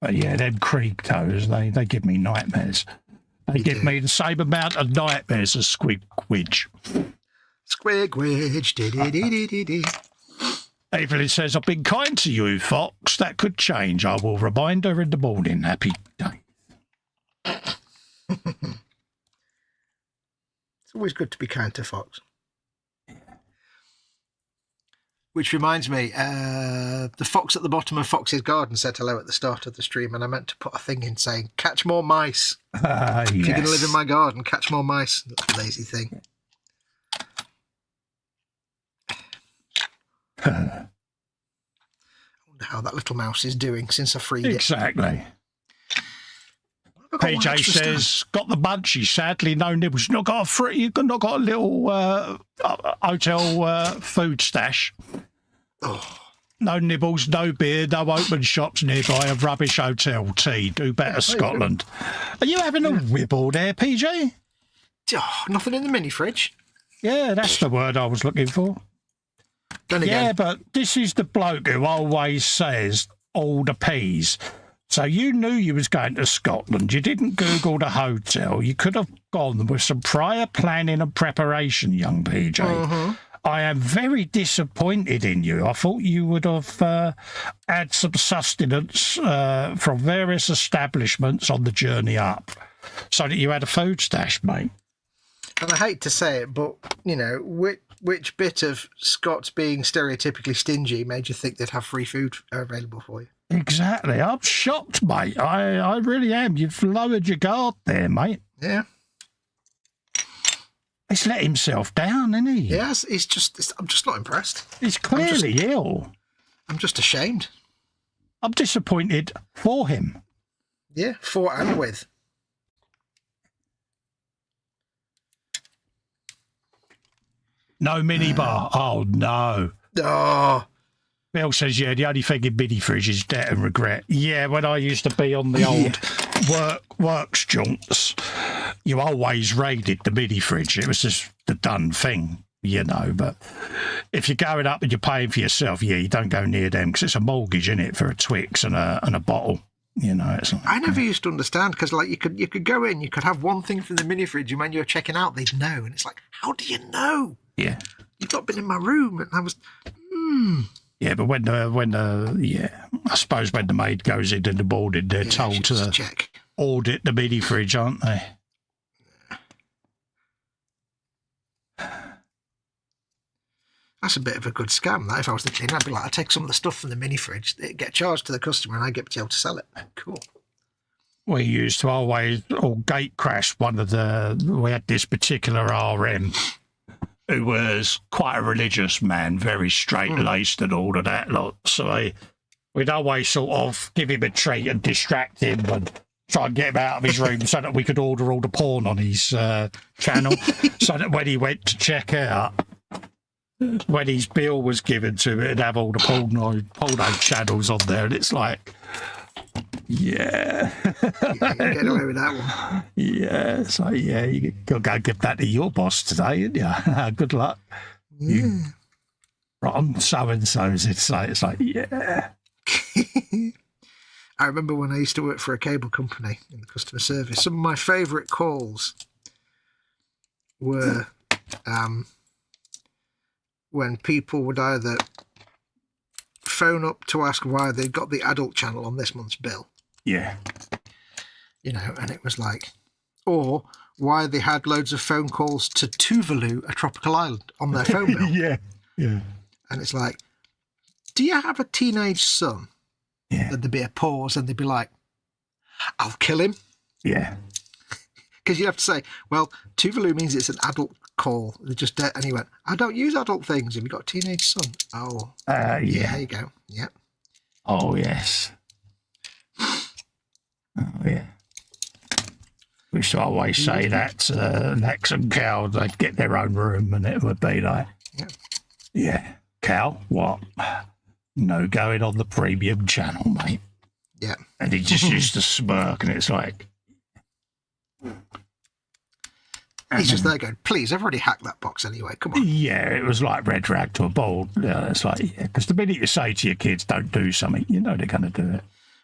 But yeah, them creek toes, they give me nightmares. They give me the same amount of nightmares as Squidwidge. Squidwidge, dee-dee-dee-dee-dee-dee. Evelyn says, I've been kind to you, Fox. That could change. I will remind her in the morning. Happy day. It's always good to be kind to Fox. Which reminds me, the fox at the bottom of Fox's garden said hello at the start of the stream, and I meant to put a thing in saying, catch more mice. If you're going to live in my garden, catch more mice. That's a lazy thing. I wonder how that little mouse is doing since I freed it. Exactly. PJ says, got the munchies, sadly no nibbles. You've not got a little hotel food stash. Oh. No nibbles, no beer, no open shops nearby, a rubbish hotel tea. Do better, Scotland. Are you having a wibble there, PJ? Oh, nothing in the mini fridge. Yeah, that's the word I was looking for. Then again. Yeah, but this is the bloke who always says all the peas. So you knew you was going to Scotland. You didn't Google the hotel. You could have gone with some prior planning and preparation, young PJ. Mm-hmm. I am very disappointed in you. I thought you would have had some sustenance from various establishments on the journey up so that you had a food stash, mate. And I hate to say it, but, you know, which bit of Scots being stereotypically stingy made you think they'd have free food available for you? Exactly. I'm shocked, mate. I really am. You've lowered your guard there, mate. Yeah. He's let himself down, isn't he? Yes, I'm just not impressed. He's clearly ill. I'm just ashamed. I'm disappointed for him. Yeah, for and with. No minibar. Oh, no. Oh. Bill says, yeah, the only thing in mini fridge is debt and regret. Yeah, when I used to be on the old works jaunts, you always raided the mini fridge. It was just the done thing, you know. But if you're going up and you're paying for yourself, yeah, you don't go near them because it's a mortgage, isn't it, for a Twix and a bottle. You know, it's like, I never used to understand because, like, you could go in, you could have one thing from the mini fridge, and when you were checking out, they'd know, and it's like, how do you know? Yeah, you've not been in my room, and I was, Yeah, but when I suppose when the maid goes into the boarding, they're told to check. Audit the mini fridge, aren't they? That's a bit of a good scam, that. If I was the king, I'd be like, I'd take some of the stuff from the mini fridge, it'd get charged to the customer, and I'd get to be able to sell it. Cool. We used to always gate crash we had this particular RM who was quite a religious man, very straight-laced and all of that lot. So we'd always sort of give him a treat and distract him and try and get him out of his room so that we could order all the porn on his channel so that when he went to check out, when his bill was given to him, it'd have all the porno channels on there. And it's like, yeah. You're getting away with that one. Yeah, so yeah, you got to go give that to your boss today, ain't you? Good luck. Yeah. Right, I'm so-and-so's. It's like, yeah. I remember when I used to work for a cable company in the customer service, some of my favourite calls were when people would either phone up to ask why they got the adult channel on this month's bill. Yeah. You know, and it was like, or why they had loads of phone calls to Tuvalu, a tropical island, on their phone bill. Yeah. And it's like, do you have a teenage son? Yeah. Then there'd be a pause and they'd be like, I'll kill him. Yeah. Because you have to say, well, Tuvalu means it's an adult call. They just and he went, I don't use adult things. Have you got a teenage son? Oh. Yeah. There you go. Yep. Oh, yes. Oh, yeah. We used to always say that Lex and Cal, they'd get their own room and it would be like, yeah, Cal, what? No going on the premium channel, mate. Yeah. And he just used to smirk and it's like... He's just there going, please, I've already hacked that box anyway. Come on. Yeah, it was like red rag to a bull. Yeah, it's like, yeah, because the minute you say to your kids, don't do something, you know they're going to do it.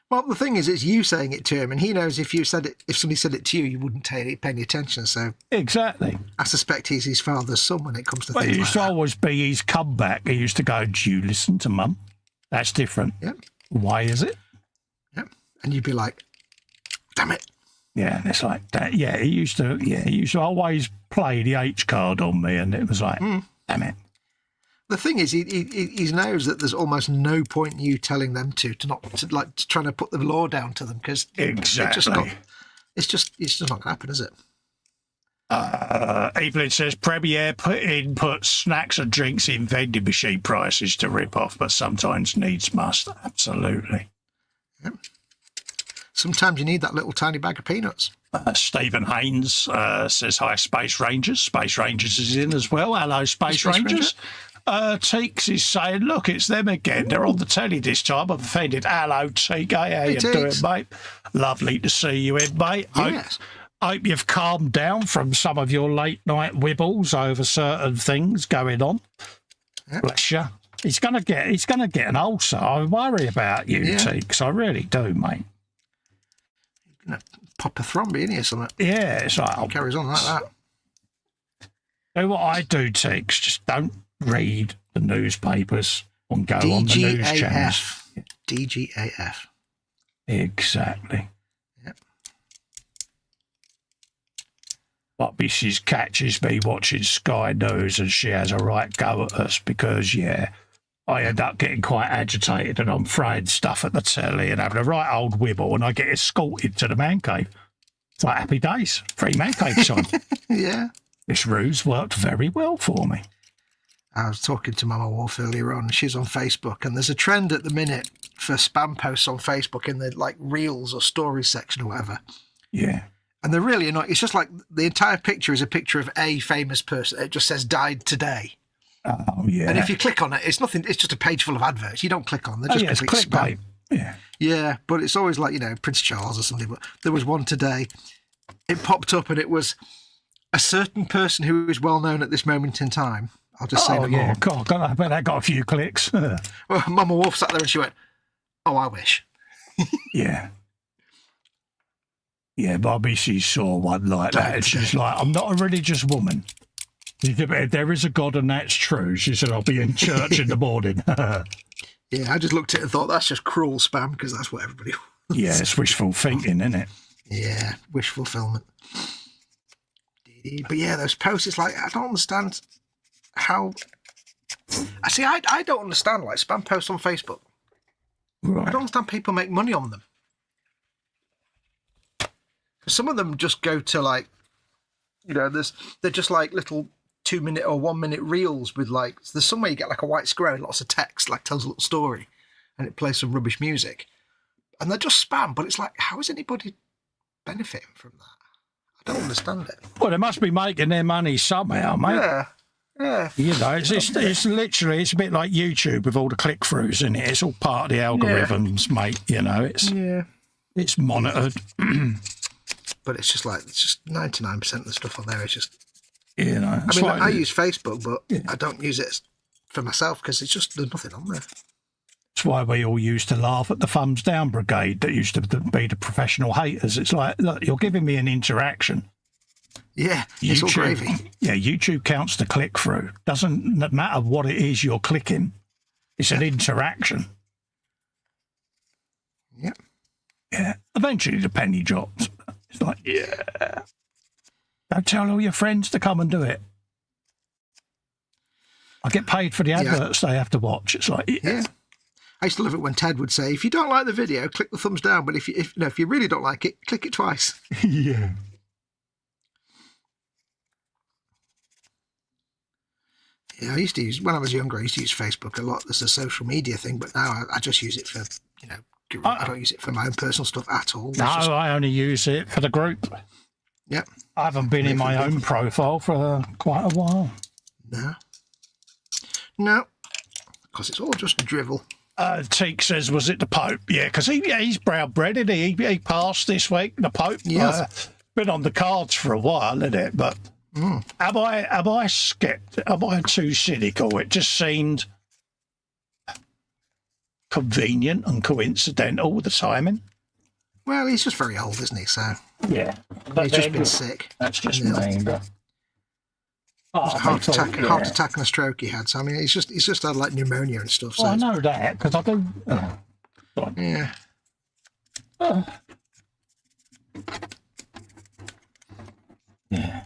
Well, the thing is, it's you saying it to him, and he knows if somebody said it to you, you wouldn't pay any attention. So exactly, I suspect he's his father's son when it comes to things it like used that. to always be his comeback. He used to go, "Do you listen to Mum? That's different. Yeah. Why is it?" Yeah, and you'd be like, "Damn it." Yeah, it's like that. Yeah, he used to always play the H card on me, and it was like, damn it. The thing is, he knows that there's almost no point in you telling them to trying to put the law down to them, because exactly. It's just not going to happen, is it? Evelyn says Premier puts snacks and drinks in vending machine prices to rip off, but sometimes needs must. Absolutely. Yep. Sometimes you need that little tiny bag of peanuts. Stephen Haynes says, hi, Space Rangers. Space Rangers is in as well. Hello, Space Rangers. Teeks is saying, look, it's them again. They're on the telly this time. I've offended. Hello, Teek. How you doing, mate? Lovely to see you in, mate. Yes. Hope you've calmed down from some of your late night wibbles over certain things going on. Yep. Bless you. He's gonna get an ulcer. I worry about you, Teeks. I really do, mate. Pop a thromby in here, something. Yeah, it's like it carries on like that. Do what I do, Teeks. Just don't read the newspapers and go on the news channels. DGAF. Exactly. Yep. But Mrs. catches me watching Sky News, and she has a right go at us because, I end up getting quite agitated and I'm throwing stuff at the telly and having a right old wibble, and I get escorted to the man cave. It's like happy days. Free man cave time. Yeah. This ruse worked very well for me. I was talking to Mama Wolf earlier on. She's on Facebook, and there's a trend at the minute for spam posts on Facebook in the reels or stories section or whatever. Yeah. And they're really annoying. It's just like the entire picture is a picture of a famous person. It just says died today. Oh, yeah. And if you click on it, it's nothing. It's just a page full of adverts. You don't click on them. They're just complete spam. Yeah. Yeah, but it's always like, Prince Charles or something. But there was one today. It popped up, and it was a certain person who is well known at this moment in time. I'll just say no more. God, I bet that got a few clicks. Well, Mama Wolf sat there and she went, "Oh, I wish." Yeah. Yeah, Bobby, she saw one like that, and she's like, "I'm not a religious woman. There is a God, and that's true." She said, "I'll be in church in the morning." Yeah, I just looked at it and thought, that's just cruel spam, because that's what everybody wants. Yeah, it's wishful thinking, isn't it? Yeah, wish fulfillment. But yeah, those posts, it's like, I don't understand how... I don't understand, spam posts on Facebook. Right. I don't understand people make money on them. Some of them just go to, they're just little 2-minute or 1-minute reels with there's somewhere you get a white square and lots of text, tells a little story, and it plays some rubbish music, and they're just spam. But it's how is anybody benefiting from that? I don't understand it. Well, they must be making their money somehow, mate. Yeah. It's literally, it's a bit like YouTube with all the click-throughs in it. It's all part of the algorithms, mate. It's monitored. But it's just 99% of the stuff on there is just... I use Facebook, but I don't use it for myself because there's nothing on there. That's why we all used to laugh at the thumbs down brigade that used to be the professional haters. It's like, look, you're giving me an interaction. Yeah, it's all gravy. Yeah, YouTube counts the click-through. Doesn't matter what it is you're clicking. It's an interaction. Yep. Yeah. Eventually the penny drops. It's like, don't tell all your friends to come and do it. I get paid for the adverts they have to watch. It's like, yeah. I used to love it when Ted would say, if you don't like the video, click the thumbs down. But if you really don't like it, click it twice. Yeah. Yeah, I used to use, when I was younger, I used to use Facebook a lot as a social media thing. But now I just use it for, I don't use it for my own personal stuff at all. I only use it for the group. Yep. I haven't been in my own profile for quite a while. No. Because it's all just drivel. Teek says, was it the Pope? Yeah, because he's brown bread, isn't he? He passed this week, the Pope. Yeah. Been on the cards for a while, isn't it? But Am I skeptical? Am I too cynical? It just seemed convenient and coincidental, the timing. Well, he's just very old, isn't he? So yeah, he's just been sick. That's just me. But heart attack and a stroke he had. So I mean, he's just had like pneumonia and stuff. So I know that because I do. Yeah. Yeah.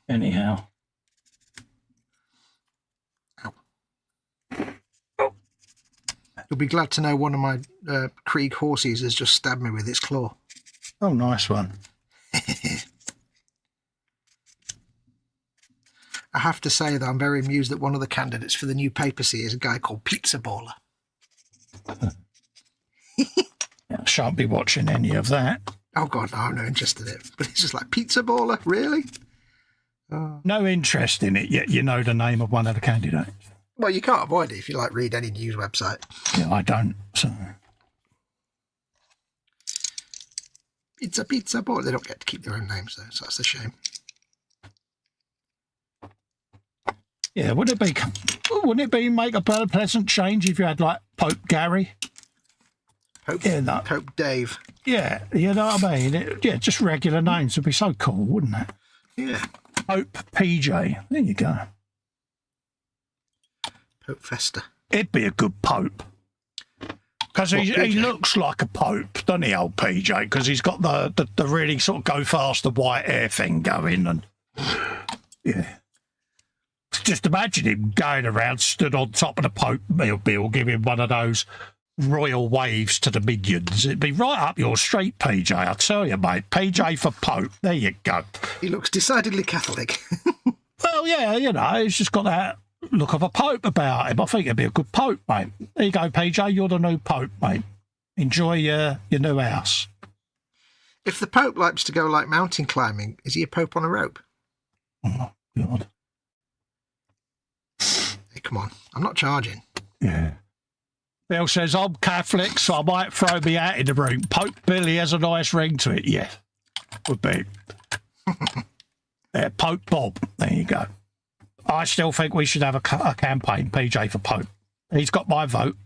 Anyhow. You'll be glad to know one of my Krieg horses has just stabbed me with its claw. Oh, nice one. I have to say that I'm very amused that one of the candidates for the new papacy is a guy called Pizza Baller. I shan't be watching any of that. Oh, God, no, I'm not interested in it. But it's just like, Pizza Baller? Really? No interest in it, yet you know the name of one of the candidates. Well, you can't avoid it if you like read any news website. Yeah, I don't. So It's a Pizza Baller. They don't get to keep their own names, though, so that's a shame. yeah, wouldn't it be make a pleasant change if you had like Pope Gary? Pope Dave. Yeah, you know what I mean? Just regular names would be so cool, wouldn't it? Yeah. Pope PJ. There you go. Pope Festa. It'd be a good pope. Because he looks like a pope, doesn't he, old PJ? Because he's got the really sort of go faster white hair thing going. And yeah. Just imagine him going around, stood on top of the Pope bill, giving one of those royal waves to the minions. It'd be right up your street, PJ, I tell you, mate. PJ for Pope. There you go. He looks decidedly Catholic. Well, yeah, you know, he's just got that look of a Pope about him. I think it'd be a good Pope, mate. There you go, PJ. You're the new Pope, mate. Enjoy your new house. If the Pope likes to go like mountain climbing, is he a Pope on a rope? Oh, God. Hey, come on. I'm not charging. Yeah. Bill says, I'm Catholic, so I might throw me out in the ring. Pope Billy has a nice ring to it. Yeah, would be. Pope Bob. There you go. I still think we should have a campaign, PJ, for Pope. He's got my vote.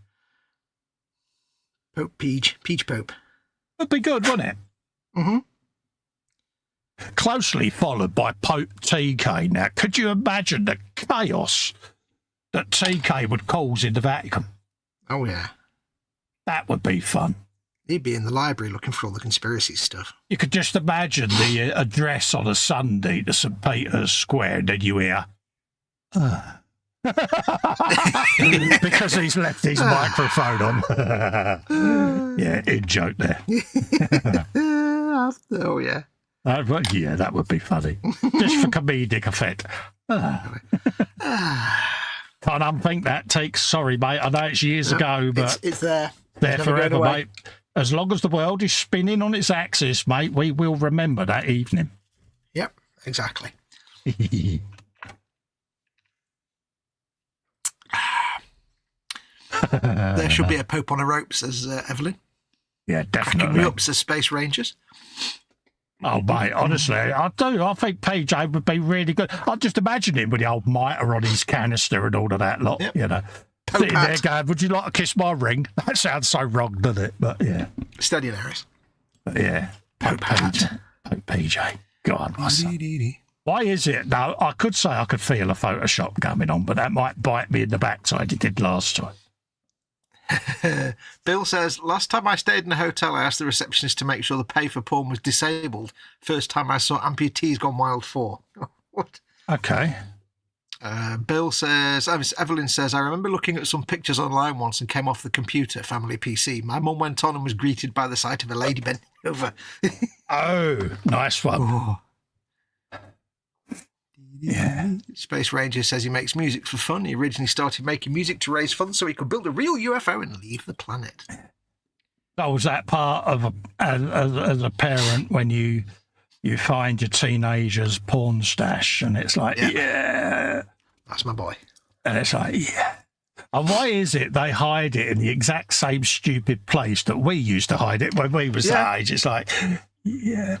Pope Peach Pope. Would be good, wouldn't it? Mm-hmm. Closely followed by Pope TK. Now, could you imagine the chaos that TK would cause in the Vatican? Oh, yeah. That would be fun. He'd be in the library looking for all the conspiracy stuff. You could just imagine the address on a Sunday to St. Peter's Square, and then you hear, because he's left his microphone on. Yeah, in joke there. Oh, yeah. Yeah, that would be funny. Just for comedic effect. Can't unthink that take. Sorry, mate. I know it's years ago, but it's there. There forever, mate. As long as the world is spinning on its axis, mate, we will remember that evening. Yep, exactly. There should be a Pope on a rope, says Evelyn. Yeah, definitely. Cracking me up, says Space Rangers. Oh, mate, honestly, I do. I think PJ would be really good. I just imagine him with the old mitre on his canister and all of that lot, you know. Pope sitting there going, would you like to kiss my ring? That sounds so wrong, doesn't it? But, yeah. Steady, Harris. But, yeah. Pope PJ. God, my son. Why is it? Now, I could say I could feel a Photoshop coming on, but that might bite me in the backside. It did last time. Bill says, last time I stayed in a hotel, I asked the receptionist to make sure the pay for porn was disabled. First time I saw Amputees Gone Wild 4. What? Okay. Bill says, Evelyn says, I remember looking at some pictures online once and came off the computer, family PC. My mum went on and was greeted by the sight of a lady bending over. Oh, nice one. Oh. Yeah. Space Ranger says he makes music for fun. He originally started making music to raise funds so he could build a real UFO and leave the planet. That was that part of as a parent when you find your teenager's porn stash and it's like, yeah. That's my boy. And it's like, yeah. And why is it they hide it in the exact same stupid place that we used to hide it when we was that age? It's like, yeah.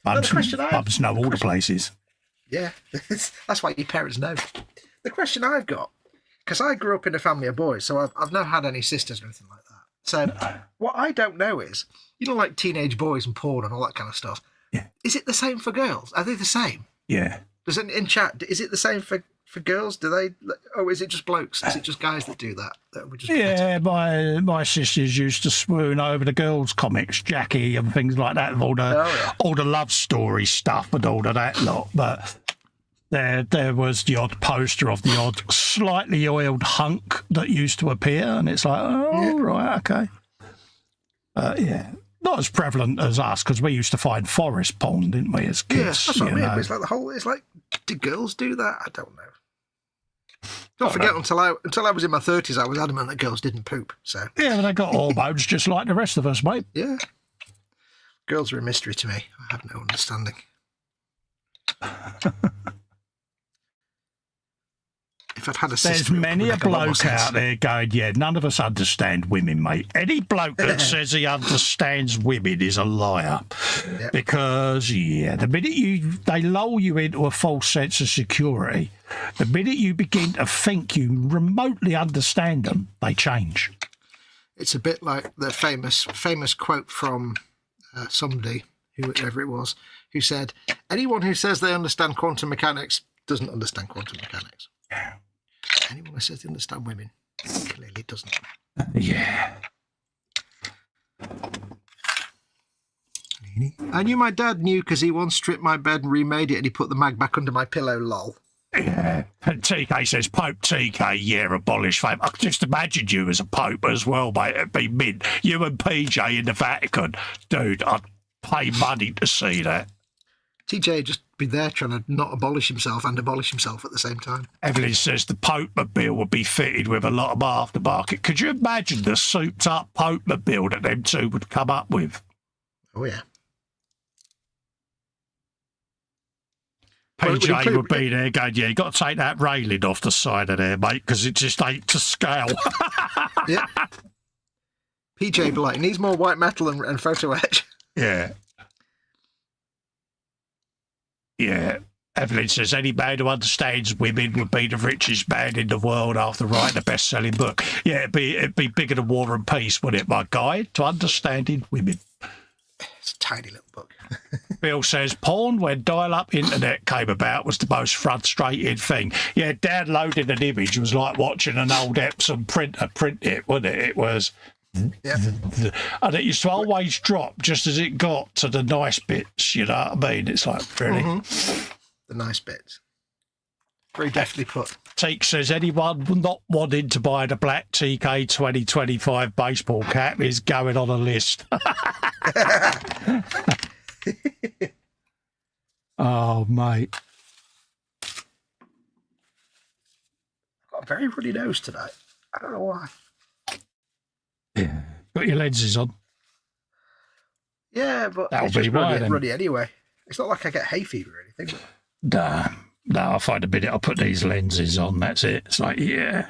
Mums know all the places. Yeah, that's why your parents know. The question I've got, because I grew up in a family of boys, so I've never had any sisters or anything like that. So what I don't know is, you know, like teenage boys and porn and all that kind of stuff. Yeah. Is it the same for girls? Are they the same? Yeah. Does it in chat? Is it the same for girls? Do they? Oh, is it just blokes? Is it just guys that do that? That we just Yeah, my sisters used to swoon over the girls' comics, Jackie and things like that, with all the love story stuff and all of that lot. But there was the odd poster of the odd slightly oiled hunk that used to appear, and it's like, oh, right, okay. Yeah, not as prevalent as us, because we used to find forest porn, didn't we, as kids? Yeah, that's what I mean. It's like it's like, do girls do that? I don't know. Don't forget, until I was in my 30s, I was adamant that girls didn't poop. So yeah, they got hormones just like the rest of us, mate. Yeah. Girls are a mystery to me. I have no understanding. If I'd had a sister, there's many a bloke out there going, yeah, none of us understand women, mate. Any bloke that says he understands women is a liar. Yep. Because, yeah, the minute they lull you into a false sense of security, the minute you begin to think you remotely understand them, they change. It's a bit like the famous quote from somebody, whoever it was, who said, anyone who says they understand quantum mechanics doesn't understand quantum mechanics. Yeah. Anyone who says they understand women clearly doesn't. Yeah. I knew my dad knew because he once stripped my bed and remade it, and he put the mag back under my pillow, lol. Yeah. And TK says, Pope TK, yeah, abolish fame. I just imagined you as a pope as well, mate. It'd be mint. You and PJ in the Vatican. Dude, I'd pay money to see that. TJ just be there trying to not abolish himself and abolish himself at the same time. Evelyn says the Pope-mobile would be fitted with a lot of aftermarket. Could you imagine the souped-up Pope-mobile that them two would come up with? Oh, yeah. PJ would be there going, yeah, you got to take that railing off the side of there, mate, because it just ain't to scale. Yeah. PJ be like, needs more white metal and photo etch. Yeah. Yeah. Evelyn says, any man who understands women would be the richest man in the world after writing a best-selling book. Yeah, it'd be bigger than War and Peace, wouldn't it? My guide to understanding women. It's a tiny little book. Bill says, porn, when dial-up internet came about, was the most frustrating thing. Yeah, downloading an image was like watching an old Epson printer print it, wasn't it? It was... Yeah. And it used to always drop just as it got to the nice bits, you know what I mean? It's like, really? Mm-hmm. The nice bits. Very deftly put. Teak says, anyone not wanting to buy the black TK 2025 baseball cap is going on a list. Oh, mate. I've got a very ruddy nose today. I don't know why. Yeah. Got your lenses on. Yeah, but that'll it's be just why, ruddy anyway. It's not like I get hay fever or anything. No, I find a minute I put these lenses on, that's it. It's like, yeah.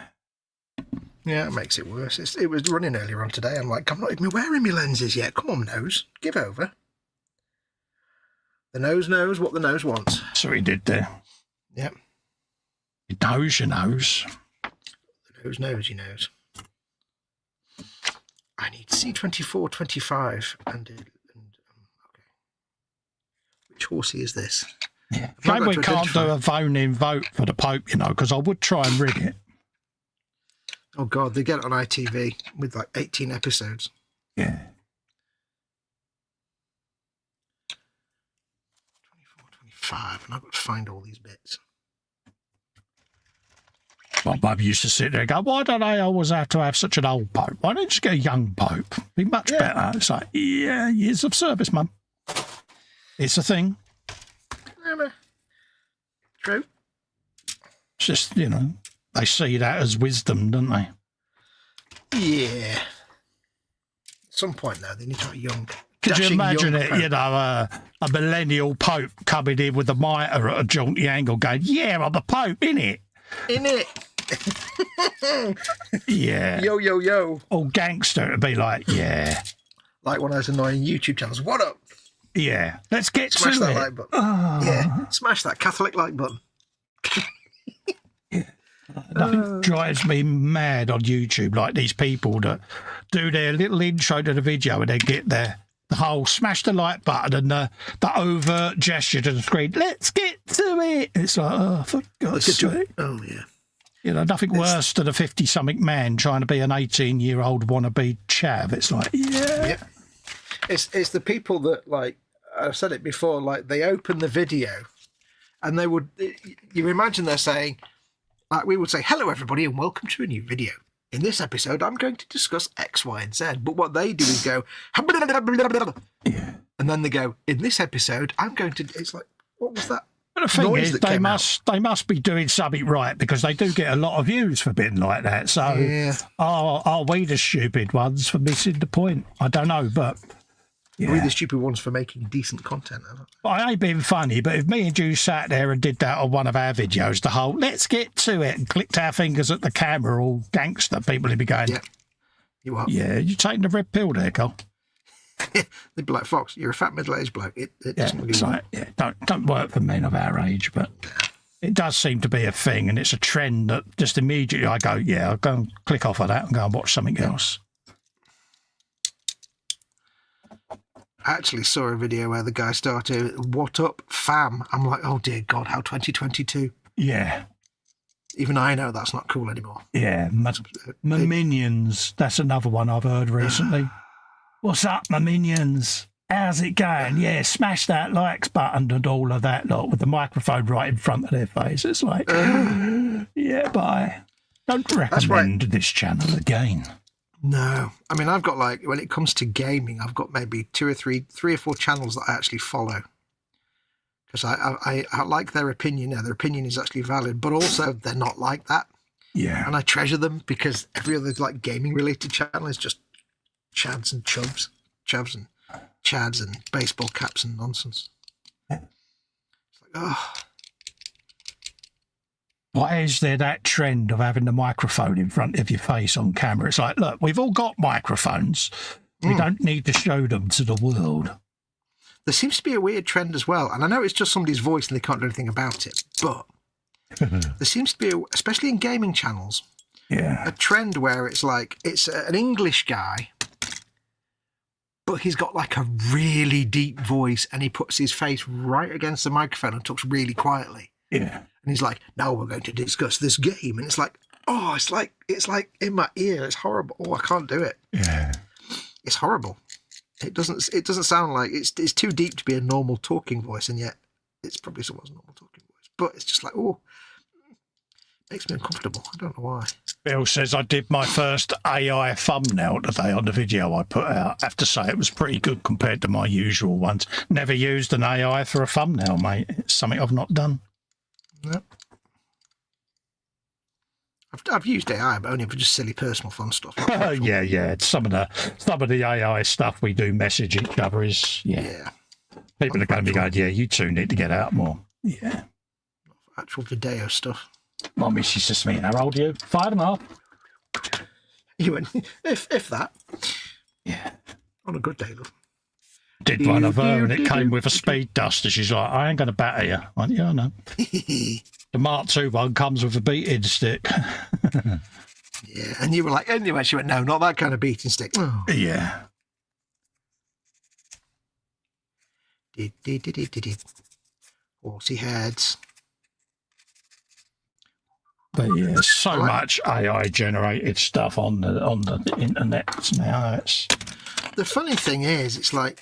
Yeah, it makes it worse. It was running earlier on today. I'm like, I'm not even wearing my lenses yet. Come on, nose. Give over. The nose knows what the nose wants. So he did there. Yep. He knows your nose. The nose knows your nose. I need C2425 and okay. Which horsey is this? Yeah. Shame we can't do a phone-in vote for the Pope, you know, because I would try and rig it. Oh God, they get it on ITV with like 18 episodes. Yeah. 24, 25, and I've got to find all these bits. My mum used to sit there and go, why don't I always have to have such an old Pope? Why don't you just get a young Pope? Be much better. It's like, yeah, years of service, Mum. It's a thing. Yeah, true. It's just, you know, they see that as wisdom, don't they? Yeah. At some point, though, they need to have a young... Could you imagine it, Pope. You know, a millennial Pope coming in with a mitre at a jaunty angle going, yeah, I'm the Pope, innit? Innit? Yeah. Yo, yo, yo. All gangster to be like, yeah. Like one of those annoying YouTube channels. What up? Yeah, let's get Smash to that it. like button. Oh. Yeah, smash that Catholic like button. Nothing drives me mad on YouTube like these people that do their little intro to the video and then get the whole smash the like button and the overt gesture to the screen. Let's get to it. It's like, oh, for God's sake. Oh, yeah. You know, nothing worse than a 50-something man trying to be an 18-year-old wannabe chav. It's like, yeah. It's the people that, like, I've said it before, like, they open the video and they would, you imagine they're saying, like, we would say, hello, everybody, and welcome to a new video. In this episode, I'm going to discuss X, Y, and Z. But what they do is go, Yeah. and then they go, in this episode, I'm going to, it's like, what was that? But the thing Noise is, that they came must be doing something right because they do get a lot of views for being like that. So Yeah. are we the stupid ones for missing the point? I don't know, but yeah. We're the stupid ones for making decent content. I ain't being funny, but if me and you sat there and did that on one of our videos, the whole let's get to it and clicked our fingers at the camera all gangster, people would be going, Yeah. You are. yeah, you taking the red pill there, Cole? They'd be like, Fox, you're a fat middle-aged bloke. It doesn't really It's like, don't work for men of our age, but it does seem to be a thing, and it's a trend that just immediately I go, yeah, I'll go and click off of that and go and watch something else. I actually saw a video where the guy started, what up, fam? I'm like, oh, dear God, how 2022. Yeah. Even I know that's not cool anymore. Yeah, my minions. That's another one I've heard recently. What's up, my minions? How's it going? Yeah, smash that likes button and all of that lot with the microphone right in front of their face. It's like, yeah, bye. Don't recommend this channel again. No. I mean, I've got, like, when it comes to gaming, I've got maybe three or four channels that I actually follow. Because I like their opinion. Now, their opinion is actually valid, but also they're not like that. Yeah. And I treasure them because every other, like, gaming-related channel is just chads and chavs and chads and baseball caps and nonsense. It's like, oh. Why is there that trend of having the microphone in front of your face on camera? It's like, look, we've all got microphones. We don't need to show them to the world. There seems to be a weird trend as well, and I know it's just somebody's voice and they can't do anything about it, but there seems to be, especially in gaming channels, a trend where it's like, it's an English guy, but he's got like a really deep voice and he puts his face right against the microphone and talks really quietly. Yeah. And he's like, now we're going to discuss this game. And it's like, oh, it's like in my ear. It's horrible. Oh, I can't do it. Yeah. It's horrible. It doesn't sound like it's too deep to be a normal talking voice, and yet it's probably someone's normal talking voice. But it's just like, oh, makes me uncomfortable. I don't know why. Bill says I did my first AI thumbnail today on the video I put out. I have to say it was pretty good compared to my usual ones. Never used an AI for a thumbnail, mate. It's something I've not done. No. I've used AI, but only for just silly personal fun stuff. Yeah. Some of the AI stuff we do message each other is People are going to be going, yeah, you two need to get out more. Yeah. Actual video stuff. My missus says to me, how old are you? 5.5. You went, if that. Yeah. On a good day, love. Did one of her and it came with a speed duster. She's like, I ain't going to batter you. I went, yeah, I know. The Mark II one comes with a beating stick. Yeah, and you were like, anyway, she went, no, not that kind of beating stick. Oh. Yeah. Horsey heads. But yeah, so much AI generated stuff on the internet now. The funny thing is, it's like,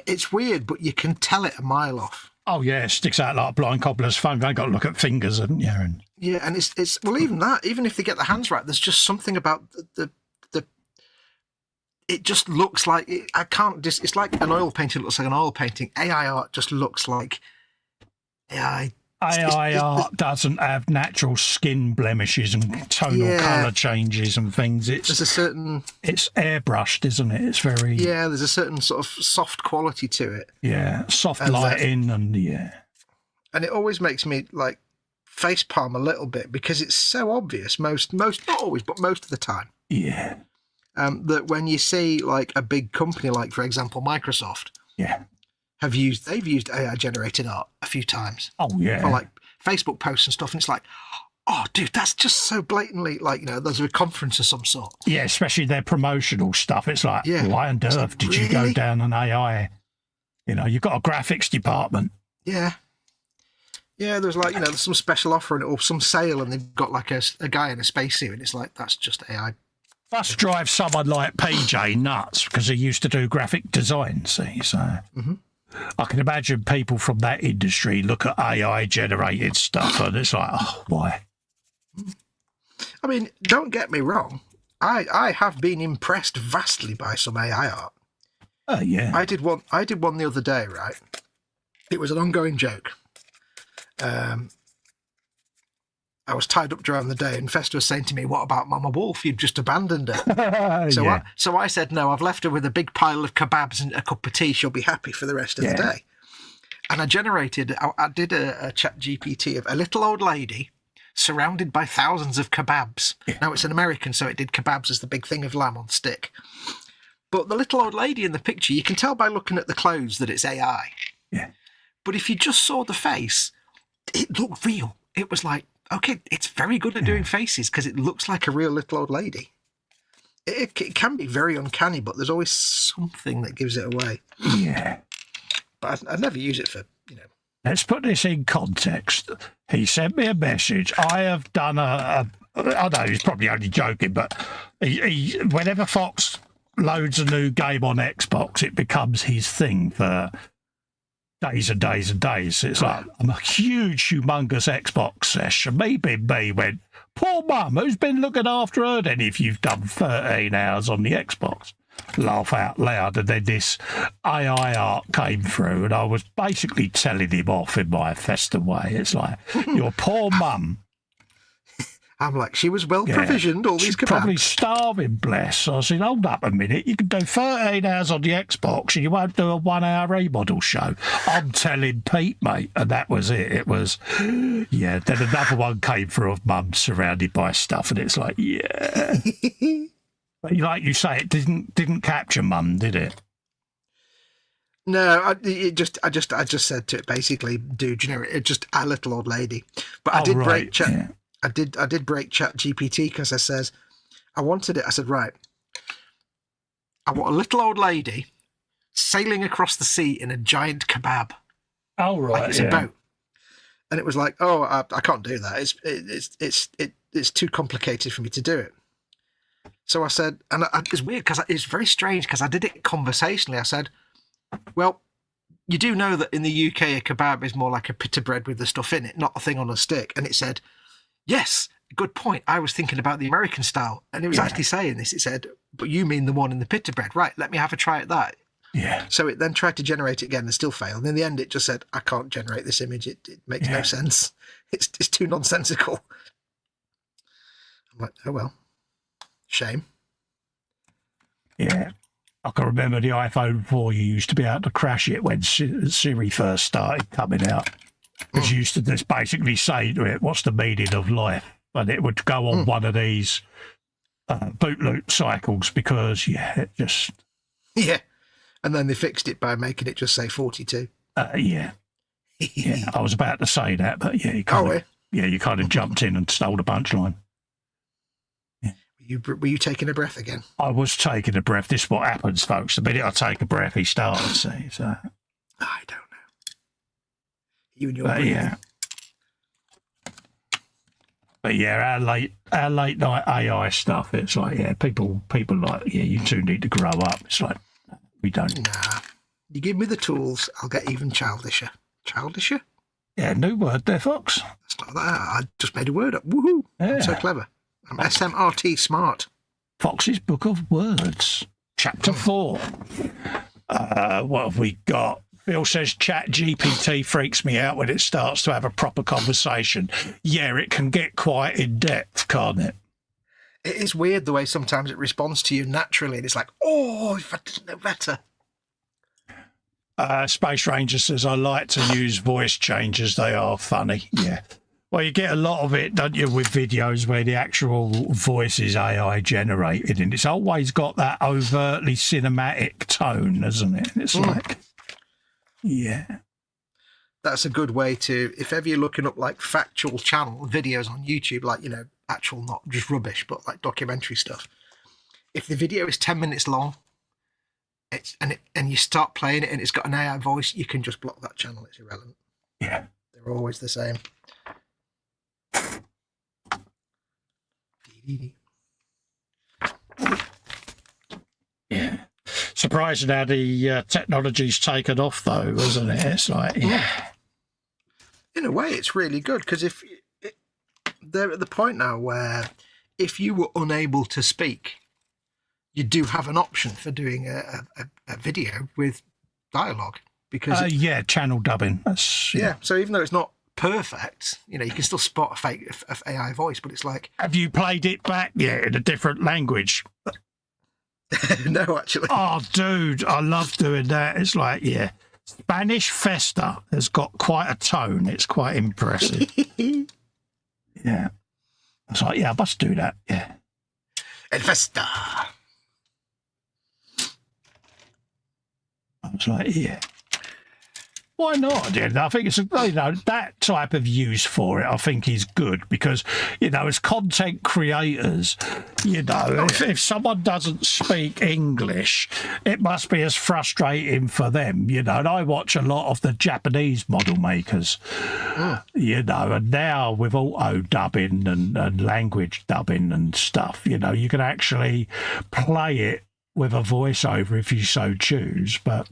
it's weird, but you can tell it a mile off. Oh yeah, it sticks out like a blind cobbler's thumb. They got to look at fingers, haven't you? And yeah, and it's well, even that, even if they get the hands right, there's just something about the it just looks like it's like an oil painting looks like an oil painting. AI art just looks like AI. AI art doesn't have natural skin blemishes and tonal colour changes and things. It's airbrushed, isn't it? It's very there's a certain sort of soft quality to it. Yeah, soft lighting and and it always makes me like facepalm a little bit because it's so obvious. Most not always, but most of the time. Yeah. That when you see like a big company, like for example Microsoft. Yeah. they've used AI generated art a few times. Oh yeah. For like Facebook posts and stuff, and it's like, oh dude, that's just so blatantly like, you know, there's a conference of some sort. Yeah, especially their promotional stuff. It's like, why on earth like, did you go down an AI? You know, you've got a graphics department. Yeah. Yeah, there's like, you know, there's some special offer or some sale, and they've got like a guy in a spacesuit, and it's like, that's just AI. Must drive someone like PJ nuts because he used to do graphic design, see? So I can imagine people from that industry look at AI generated stuff and it's like, oh, why? I mean, don't get me wrong. I have been impressed vastly by some AI art. Oh, yeah. I did one the other day, right? It was an ongoing joke. I was tied up during the day, and Festa was saying to me, "What about Mama Wolf? You've just abandoned her." So I said, "No, I've left her with a big pile of kebabs and a cup of tea. She'll be happy for the rest of the day." And I did a chat GPT of a little old lady surrounded by thousands of kebabs. Yeah. Now it's an American, so it did kebabs as the big thing of lamb on stick. But the little old lady in the picture, you can tell by looking at the clothes that it's AI. Yeah. But if you just saw the face, it looked real. It was like, okay, it's very good at doing faces because it looks like a real little old lady. It can be very uncanny, but there's always something that gives it away. Yeah. But I'd never use it for, you know. Let's put this in context. He sent me a message. I have done I know he's probably only joking, but he whenever Fox loads a new game on Xbox, it becomes his thing for days and days and days. It's like, I'm a huge, humongous Xbox session. Me went, poor mum, who's been looking after her then if you've done 13 hours on the Xbox? Laugh out loud. And then this AI art came through, and I was basically telling him off in my Festa way. It's like, your poor mum. I'm like, she was well provisioned, all these kebabs. Probably starving, bless. I said, hold up a minute. You can do 13 hours on the Xbox and you won't do a 1 hour E-model show. I'm telling Pete, mate. And that was it. It was, Then another one came through of mum surrounded by stuff. And it's like, But like you say, it didn't capture mum, did it? No, I just said to it basically, do generic, just a little old lady. But I did break chat. Yeah. I did break chat GPT because I says I wanted it. I said, right, I want a little old lady sailing across the sea in a giant kebab. Oh right, like it's a boat. And it was like, oh, I can't do that. It's too complicated for me to do it. So I said, and it's weird because it's very strange because I did it conversationally. I said, well, you do know that in the UK a kebab is more like a pita bread with the stuff in it, not a thing on a stick. And it said, yes, good point. I was thinking about the American style. And it was actually saying this. It said, but you mean the one in the pita bread. Right, let me have a try at that. Yeah. So it then tried to generate it again and still failed. And in the end, it just said, I can't generate this image. It makes no sense. It's too nonsensical. I'm like, oh, well, shame. Yeah. I can remember the iPhone 4, you used to be able to crash it when Siri first started coming out. Because you used to just basically say to it, what's the meaning of life? And it would go on one of these boot loop cycles because, it just... Yeah. And then they fixed it by making it just say 42. Yeah, I was about to say that, but you kind of jumped in and stole the punchline. Were you taking a breath again? I was taking a breath. This is what happens, folks. The minute I take a breath, he starts. See, so I don't know. You and your breathing. But our late night AI stuff. It's like people like you two need to grow up. It's like we don't. Nah, you give me the tools, I'll get even childisher. Childisher? Yeah, new word there, Fox. It's like that. I just made a word up. Woohoo! Yeah. I'm so clever. I'm SMRT smart. Fox's Book of Words, Chapter 4. What have we got? Bill says Chat GPT freaks me out when it starts to have a proper conversation. Yeah, it can get quite in depth, can't it? It is weird the way sometimes it responds to you naturally, and it's like, oh, if I didn't know better. Space Ranger says, I like to use voice changes. They are funny. Yeah. Well, you get a lot of it, don't you, with videos where the actual voice is AI generated, and it's always got that overtly cinematic tone, hasn't it? It's like... Yeah. That's a good way to, if ever you're looking up like factual channel videos on YouTube, like, you know, actual, not just rubbish, but like documentary stuff. If the video is 10 minutes long, and you start playing it and it's got an AI voice, you can just block that channel. It's irrelevant. Yeah. They're always the same. Yeah. Surprising how the technology's taken off, though, isn't it? It's like, yeah. In a way, it's really good, because they're at the point now where if you were unable to speak, you do have an option for doing a video with dialogue. Because yeah, channel dubbing. Yeah, so even though it's not perfect, you know, you can still spot a fake AI voice, but it's like... Have you played it back yet in a different language? No, actually. Oh, dude, I love doing that. It's like, yeah, Spanish Festa has got quite a tone. It's quite impressive. Yeah. It's like, yeah, I must do that. Yeah. El Festa. I was like, yeah. Why not? I think it's, you know, that type of use for it, I think is good because, you know, as content creators, you know, if someone doesn't speak English, it must be as frustrating for them, you know. And I watch a lot of the Japanese model makers, you know, and now with auto dubbing and language dubbing and stuff, you know, you can actually play it with a voiceover if you so choose, but...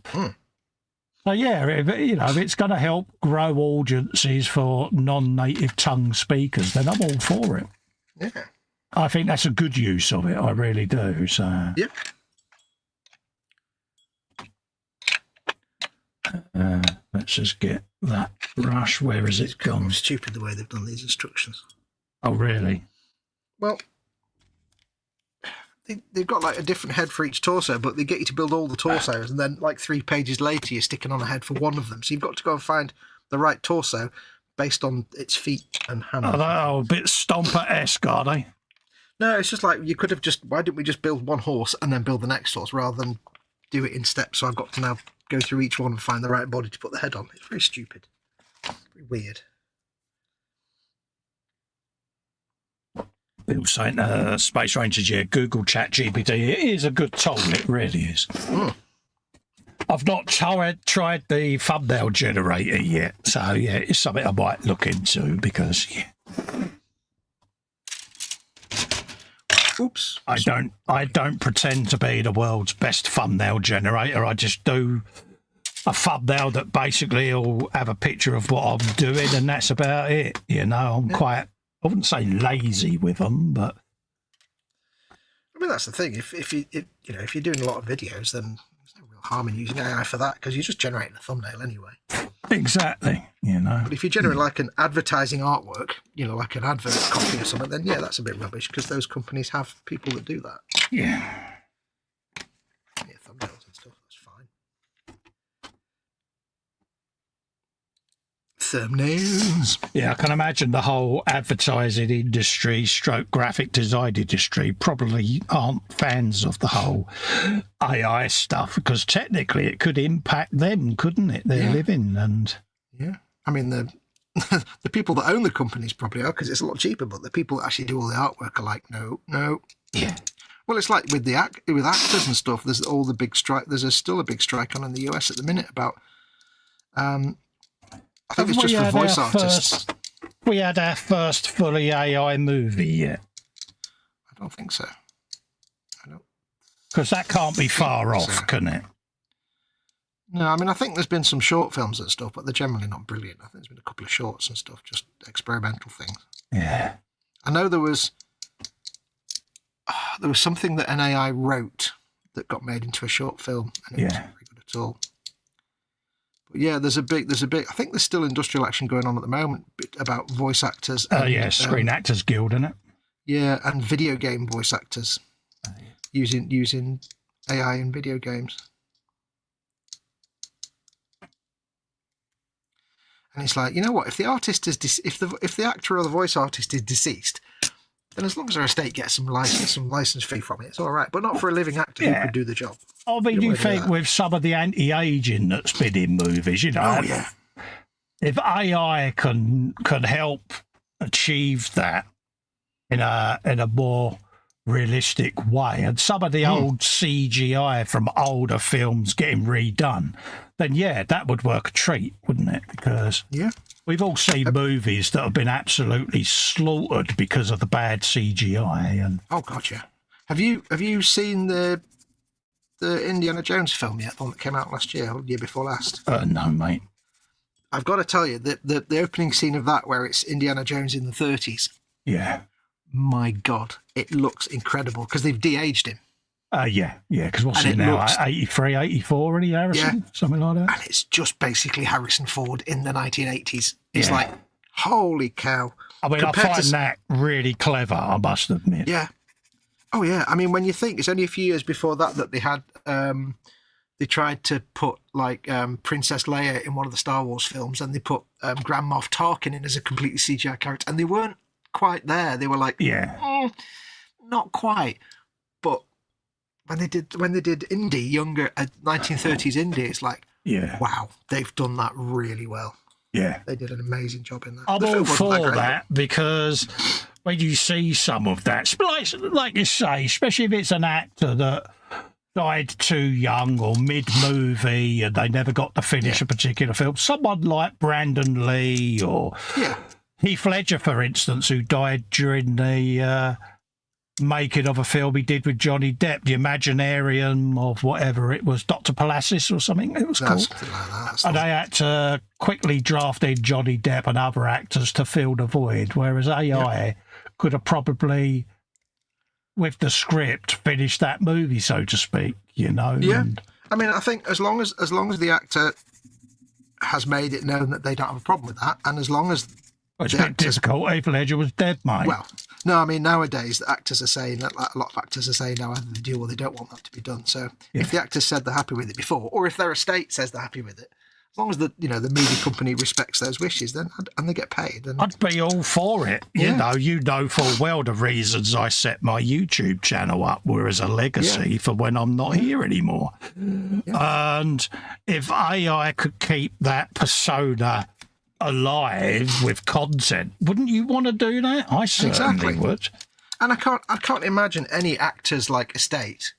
So yeah, you know, if it's going to help grow audiences for non-native tongue speakers, then I'm all for it. Yeah. I think that's a good use of it. I really do. So. Yep. Let's just get that brush. Where is it gone? It's stupid the way they've done these instructions. Oh, really? Well, they've got like a different head for each torso, but they get you to build all the torsos, and then like 3 pages later you're sticking on a head for one of them. So you've got to go and find the right torso based on its feet and hands. Oh, a bit Stomper-esque, are they? No, it's just like you could have just, why didn't we just build one horse and then build the next horse rather than do it in steps? So I've got to now go through each one and find the right body to put the head on. It's very stupid. Very weird. People saying, Space Rangers, yeah, Google Chat GPT. It is a good tool, it really is. I've not tried the thumbnail generator yet, so yeah, it's something I might look into because, yeah. Oops. I don't pretend to be the world's best thumbnail generator. I just do a thumbnail that basically will have a picture of what I'm doing, and that's about it. You know, I'm quite, I wouldn't say lazy with them, but I mean, that's the thing. If you're doing a lot of videos, then there's no real harm in using AI for that because you're just generating a thumbnail anyway. Exactly, you know. But if you generate like an advertising artwork, you know, like an advert copy or something, then yeah, that's a bit rubbish because those companies have people that do that. Yeah. Yeah, thumbnails and stuff, that's fine. Thumbnails. Yeah, I can imagine the whole advertising industry stroke graphic design industry probably aren't fans of the whole AI stuff because technically it could impact them, couldn't it? Their living and... Yeah. I mean, the the people that own the companies probably are because it's a lot cheaper, but the people that actually do all the artwork are like, no. Yeah. Well, it's like with with actors and stuff, there's all the big strike. There's still a big strike on in the US at the minute about... I think it's just for voice artists. We had our first fully AI movie yet. I don't think so. Because that can't be far off, can it? No, I mean, I think there's been some short films and stuff, but they're generally not brilliant. I think there's been a couple of shorts and stuff, just experimental things. Yeah. I know there was something that an AI wrote that got made into a short film, and it wasn't very good at all. But yeah, there's a big. I think there's still industrial action going on at the moment about voice actors. And, Screen Actors Guild, isn't it? Yeah, and video game voice actors using AI in video games. And it's like, you know what? If the artist is if the actor or the voice artist is deceased, then as long as their estate gets some license fee from it, it's all right. But not for a living actor who could do the job. I mean, you think with some of the anti-aging that's been in movies, you know, if AI can help achieve that in a more realistic way, and some of the old CGI from older films getting redone, then that would work a treat, wouldn't it? Because we've all seen movies that have been absolutely slaughtered because of the bad CGI. And oh god, yeah. Have you seen the Indiana Jones film yet? The one that came out last year or the year before last? No, mate. I've got to tell you that the opening scene of that, where it's Indiana Jones in the 30s. Yeah. My God, it looks incredible because they've de-aged him. Because what's it now? 83, 84, really, Harrison? Something like that? And it's just basically Harrison Ford in the 1980s. It's like, holy cow. I mean, I find that really clever, I must admit. Yeah. Oh, yeah. I mean, when you think it's only a few years before that they had... they tried to put, like, Princess Leia in one of the Star Wars films, and they put Grand Moff Tarkin in as a completely CGI character, and they weren't quite there. They were like, not quite. But when they did Indy, younger 1930s Indy, it's like, wow, they've done that really well. Yeah, they did an amazing job in that. I'm all for that because when you see some of that, like you say, especially if it's an actor that died too young or mid-movie and they never got to finish a particular film, someone like Brandon Lee or Heath Ledger, for instance, who died during the making of a film he did with Johnny Depp, the Imaginarium of whatever it was, Dr. Palacis or something it was called. Like that. And they had to quickly draft in Johnny Depp and other actors to fill the void, whereas AI could have probably, with the script, finished that movie, so to speak, you know. Yeah. I mean, I think as long as the actor has made it known that they don't have a problem with that, and as long as it's a bit difficult. Heath Ledger was dead, mate. Well, no, I mean, nowadays, the actors are saying that, like, a lot of actors are saying now either they do or they don't want that to be done. So if the actors said they're happy with it before, or if their estate says they're happy with it, as long as the media company respects those wishes, then and they get paid. Then I'd be all for it. You know full well the reasons I set my YouTube channel up were as a legacy for when I'm not here anymore. And if AI could keep that persona alive with content, wouldn't you want to do that? I certainly would. And I can't imagine any actor's like estate,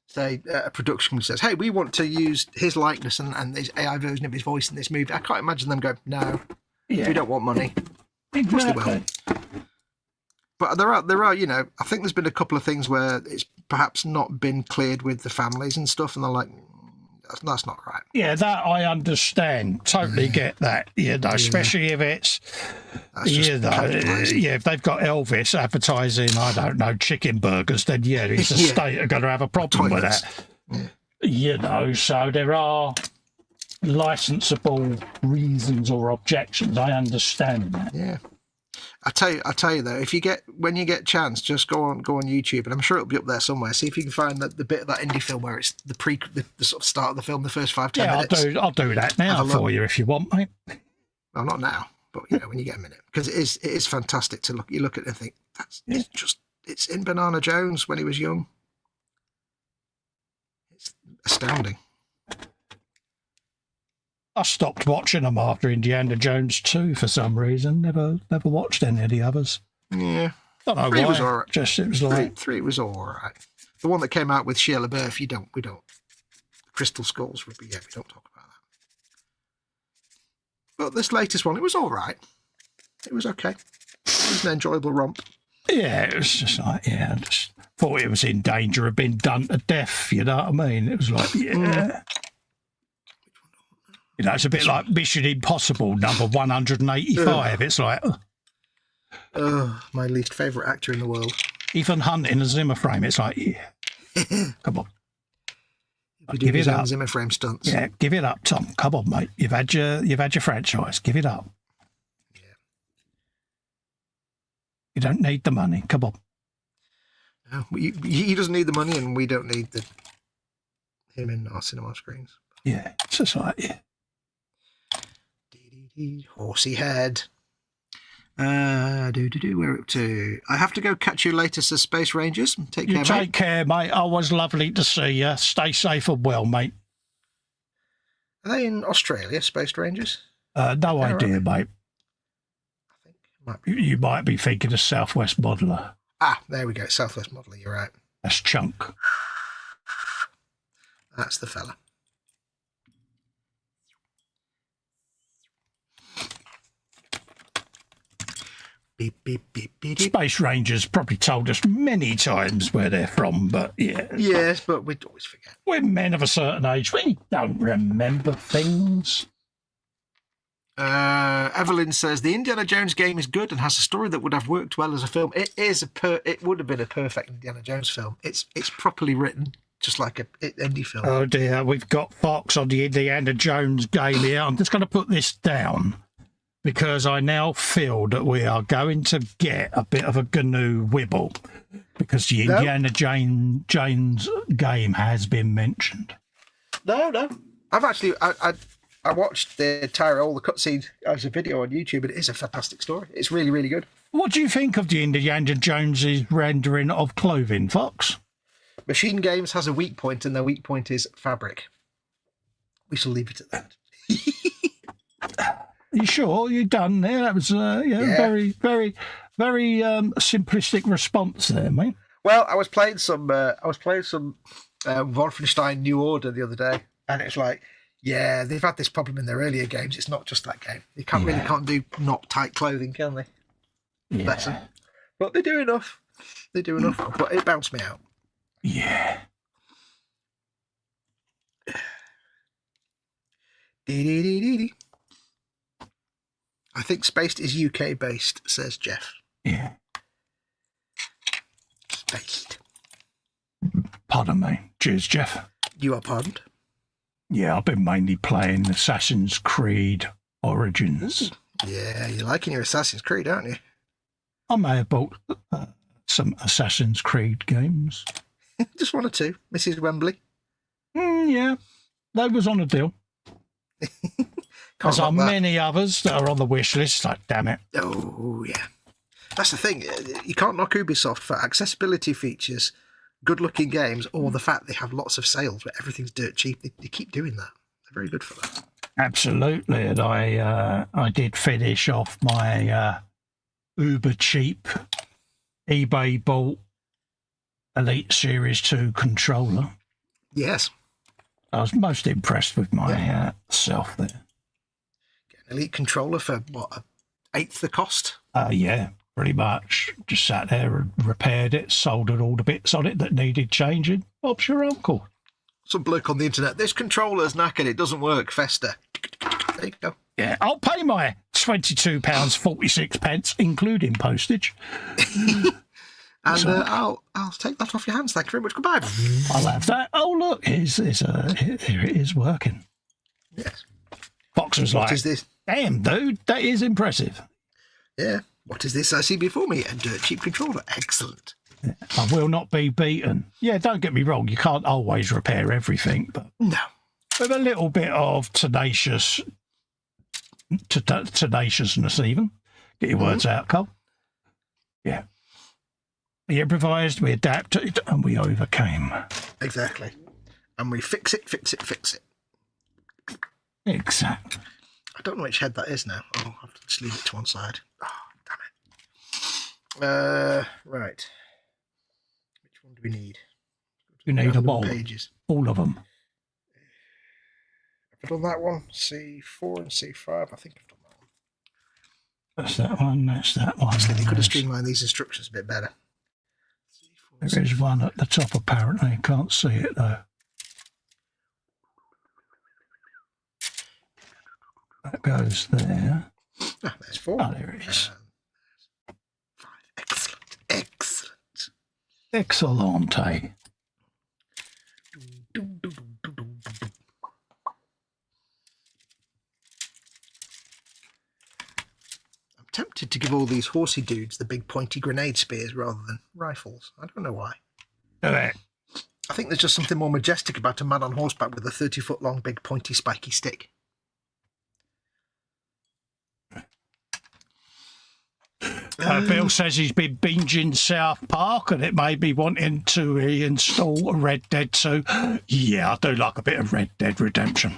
say a production says, hey, we want to use his likeness and this AI version of his voice in this movie. I can't imagine them going, no, we don't want money. Of course they will. But there are, I think there's been a couple of things where it's perhaps not been cleared with the families and stuff, and they're like, that's not right. Yeah, that I understand. Totally get that. Especially if it's, if they've got Elvis advertising, I don't know, chicken burgers, then his estate are going to have a problem with that. So there are licensable reasons or objections. I understand that. Yeah. I tell you though, when you get a chance, just go on YouTube, and I'm sure it'll be up there somewhere. See if you can find the bit of that indie film where it's the sort of start of the film, the first 5-10 minutes. I'll do that now for you if you want, mate. Well, not now, but when you get a minute, because it is fantastic to look. You look at it and think it's in Banana Jones when he was young. It's astounding. I stopped watching them after Indiana Jones 2 for some reason. Never watched any of the others. Yeah. Don't know 3 why. was all right. Just it was like 3 was all right. The one that came out with Shia LaBeouf, we don't. Crystal Skulls would be, we don't talk about that. But this latest one, it was all right. It was okay. It was an enjoyable romp. Yeah, it was just like, I just thought it was in danger of being done to death, you know what I mean? It was like, it's a bit like Mission Impossible number 185. It's like, my least favourite actor in the world. Ethan Hunt in a Zimmer frame. It's like, come on. Give it up. Zimmer frame stunts. Yeah, give it up, Tom. Come on, mate. You've had your franchise. Give it up. Yeah. You don't need the money. Come on. No, he doesn't need the money, and we don't need him in our cinema screens. Yeah, it's just like, Horsey head. We're up to. I have to go. Catch you later, says Space Rangers. Take care, You take care, mate. Always lovely to see you. Stay safe and well, mate. Are they in Australia, Space Rangers? No idea, mate. I think it might be. You might be thinking of Southwest Modeler. Ah, there we go. Southwest Modeler. You're right. That's Chunk. That's the fella. Beep, beep, beep, beep, beep. Space Rangers probably told us many times where they're from, but yeah. Yes, but we'd always forget. We're men of a certain age. We don't remember things. Evelyn says the Indiana Jones game is good and has a story that would have worked well as a film. It is it would have been a perfect Indiana Jones film. It's properly written, just like an indie film. Oh dear, we've got Fox on the Indiana Jones game here. I'm just going to put this down because I now feel that we are going to get a bit of a GNU wibble because the Indiana Jones game has been mentioned. No. I've actually I watched the entire all the cutscenes as a video on YouTube, and it is a fantastic story. It's really, really good. What do you think of the Indiana Jones's rendering of clothing, Fox? Machine Games has a weak point, and their weak point is fabric. We shall leave it at that. You sure you're done there? That was very, very, very simplistic response there, mate. Well, I was playing some Wolfenstein New Order the other day, and it's like, yeah, they've had this problem in their earlier games. It's not just that game. They can't do not tight clothing, can they? Yeah. But they do enough. But it bounced me out. Yeah. I think Spaced is UK based, says Jeff. Yeah. Spaced. Pardon me. Cheers, Jeff. You are pardoned. Yeah, I've been mainly playing Assassin's Creed Origins. Yeah, you're liking your Assassin's Creed, aren't you? I may have bought some Assassin's Creed games. Just one or two, Mrs. Wembley. Yeah, they was on a deal. There's many others that are on the wish list. Like, damn it. Oh, yeah. That's the thing. You can't knock Ubisoft for accessibility features, good-looking games, or the fact they have lots of sales where everything's dirt cheap. They keep doing that. They're very good for that. Absolutely. And I did finish off my uber cheap eBay bought Elite Series 2 controller. Yes. I was most impressed with my self there. Get an Elite controller for, what, an eighth the cost? Yeah, pretty much. Just sat there and repaired it, soldered all the bits on it that needed changing. Bob's your uncle. Some bloke on the internet, this controller's knackered, it doesn't work, Festa. There you go. Yeah, I'll pay my £22.46, including postage. And I'll take that off your hands. Thank you very much. Goodbye. I'll have that. Oh, look, here it is working. Yes. Fox was What is this? Damn, dude, that is impressive. Yeah. What is this I see before me? A dirt cheap controller. Excellent. I will not be beaten. Yeah, don't get me wrong. You can't always repair everything, but no, with a little bit of tenaciousness, even. Get your words out, Cole. Yeah. We improvised, we adapted, and we overcame. Exactly. And we fix it. Exactly. I don't know which head that is now. Oh, I'll have to just leave it to one side. Oh, damn it. Right. Which one do we need? You need them all. Pages. All of them. Have I done that one? C4 and C5. I think I've done that one. That's that one. That's that one. Actually, they could have streamlined these instructions a bit better. There is one at the top, apparently. You can't see it, though. That goes there. Ah, there's 4. Oh, there it is. 5. Excellent. Excellente. I'm tempted to give all these horsey dudes the big pointy grenade spears rather than rifles. I don't know why. I think there's just something more majestic about a man on horseback with a 30-foot long big pointy spiky stick. Bill says he's been binging South Park and it made me wanting to reinstall Red Dead 2. Yeah, I do like a bit of Red Dead Redemption.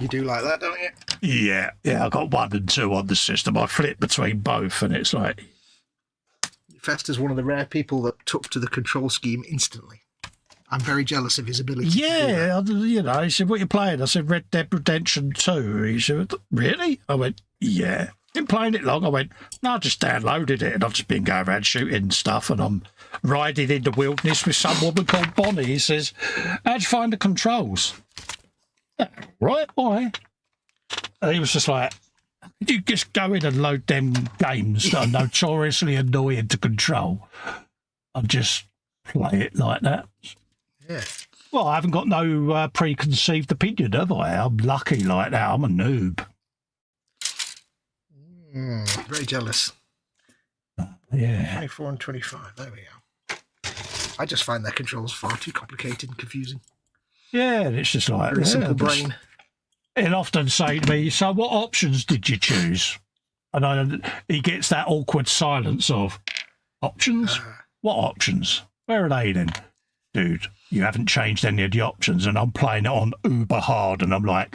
You do like that, don't you? Yeah, I got 1 and 2 on the system. I flip between both and it's like... Festa's one of the rare people that took to the control scheme instantly. I'm very jealous of his ability. Yeah, you know, he said, what are you playing? I said, Red Dead Redemption 2. He said, really? I went, yeah. Been playing it long. I went, no, I just downloaded it and I've just been going around shooting stuff and I'm riding in the wilderness with some woman called Bonnie. He says, how'd you find the controls? Right, why? And he was just like, could you just go in and load them games that are notoriously annoying to control and just play it like that? Yeah. Well, I haven't got no preconceived opinion, have I? I'm lucky like that. I'm a noob. Very jealous. Yeah. 24 and 25. There we go. I just find their controls far too complicated and confusing. Yeah, and it's just like... Very simple brain. He'll often say to me, so what options did you choose? And he gets that awkward silence of, options? What options? Where are they then? Dude, you haven't changed any of the options and I'm playing it on uber hard and I'm like,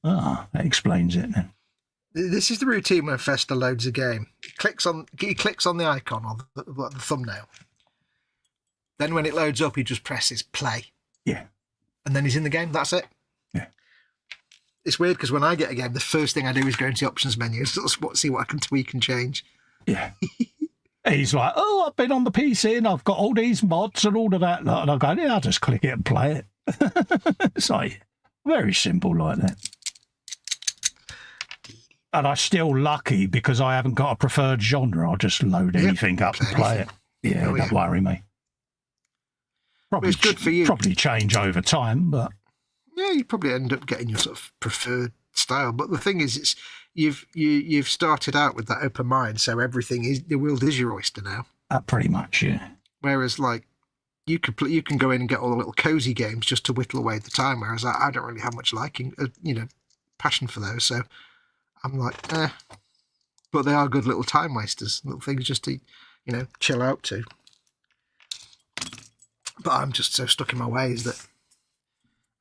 that explains it then. This is the routine when Festa loads a game. He clicks on the icon or the thumbnail. Then when it loads up, he just presses play. Yeah. And then he's in the game. That's it. Yeah. It's weird because when I get a game, the first thing I do is go into the options menu, see what I can tweak and change. Yeah. He's like, oh, I've been on the PC and I've got all these mods and all of that. And I go, yeah, I'll just click it and play it. It's like very simple like that. And I'm still lucky because I haven't got a preferred genre. I'll just load anything up and play it. Yeah, don't worry me. Probably, it's good for you. Probably change over time, but... Yeah, you probably end up getting your sort of preferred style. But the thing is, you've started out with that open mind, so everything is... The world is your oyster now. Pretty much, yeah. Whereas, like, you can go in and get all the little cozy games just to whittle away the time, whereas I don't really have much passion for those, so... I'm like, but they are good little time wasters, little things just to, chill out to. But I'm just so stuck in my ways that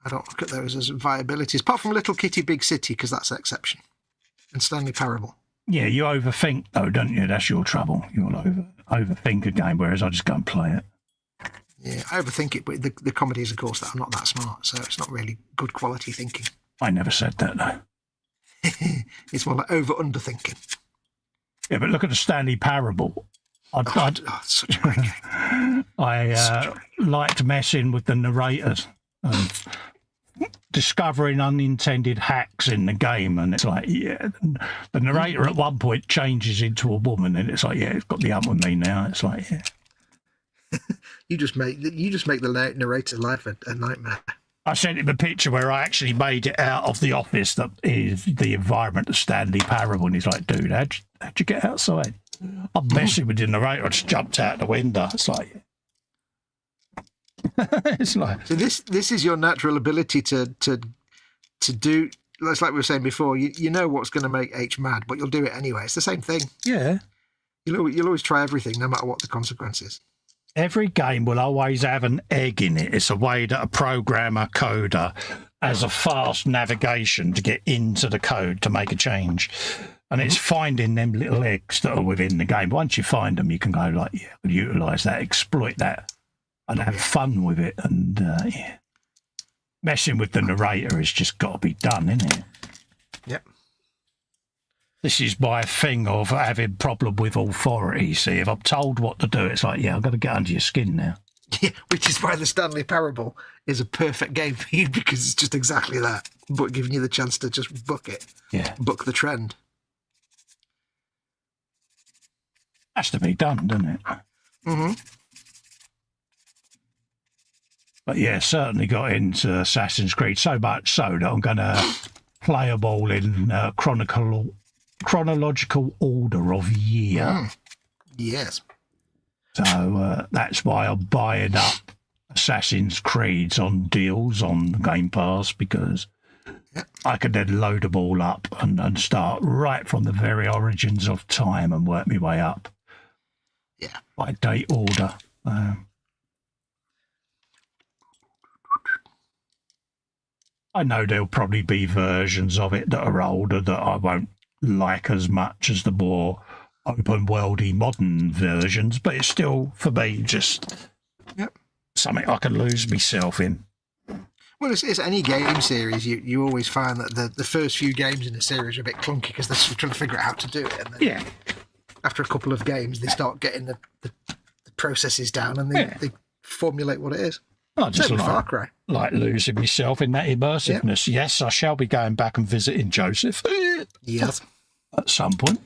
I don't look at those as viabilities, apart from Little Kitty Big City, because that's an exception, and Stanley Parable. Yeah, you overthink though, don't you? That's your trouble. You'll overthink a game, whereas I just go and play it. Yeah, I overthink it, but the comedy is, of course, that I'm not that smart, so it's not really good quality thinking. I never said that though. It's more like over-underthinking. Yeah, but look at the Stanley Parable. Such a great game. I liked messing with the narrators and discovering unintended hacks in the game. And it's like, yeah, the narrator at one point changes into a woman and it's like, yeah, it's got the up with me now. It's like, yeah. You just make the narrator's life a nightmare. I sent him a picture where I actually made it out of the office that is the environment of Stanley Parable, and he's like, dude, how'd you get outside? I'm messing with the narrator. I just jumped out the window. It's like... it's like... So this is your natural ability to do... It's like we were saying before, you know what's going to make H mad, but you'll do it anyway. It's the same thing. Yeah. You'll always try everything, no matter what the consequence is. Every game will always have an egg in it. It's a way that a programmer, coder, has a fast navigation to get into the code to make a change. And it's finding them little eggs that are within the game. Once you find them, you can go like, yeah, utilise that, exploit that, and have fun with it. And, yeah. Messing with the narrator has just got to be done, isn't it? Yep. This is my thing of having problem with authority. See, if I'm told what to do, it's like, yeah, I've got to get under your skin now. Yeah, which is why the Stanley Parable is a perfect game for you, because it's just exactly that, but giving you the chance to just book it. Yeah. Book the trend. Has to be done, doesn't it? Mm-hmm. But yeah, certainly got into Assassin's Creed, so much so that I'm going to play them all in chronological order of year. Yes. So that's why I'm buying up Assassin's Creeds on deals on Game Pass, because I can then load them all up and start right from the very origins of time and work my way up. Yeah. By date order. I know there'll probably be versions of it that are older that I won't like as much as the more open worldy modern versions, but it's still, for me, just something I can lose myself in. Well, it's any game series. You always find that the first few games in a series are a bit clunky because they're still trying to figure out how to do it. And then after a couple of games, they start getting the processes down and they formulate what it is. I just Far Cry. Like losing myself in that immersiveness. Yep. Yes, I shall be going back and visiting Joseph. Yes. At some point.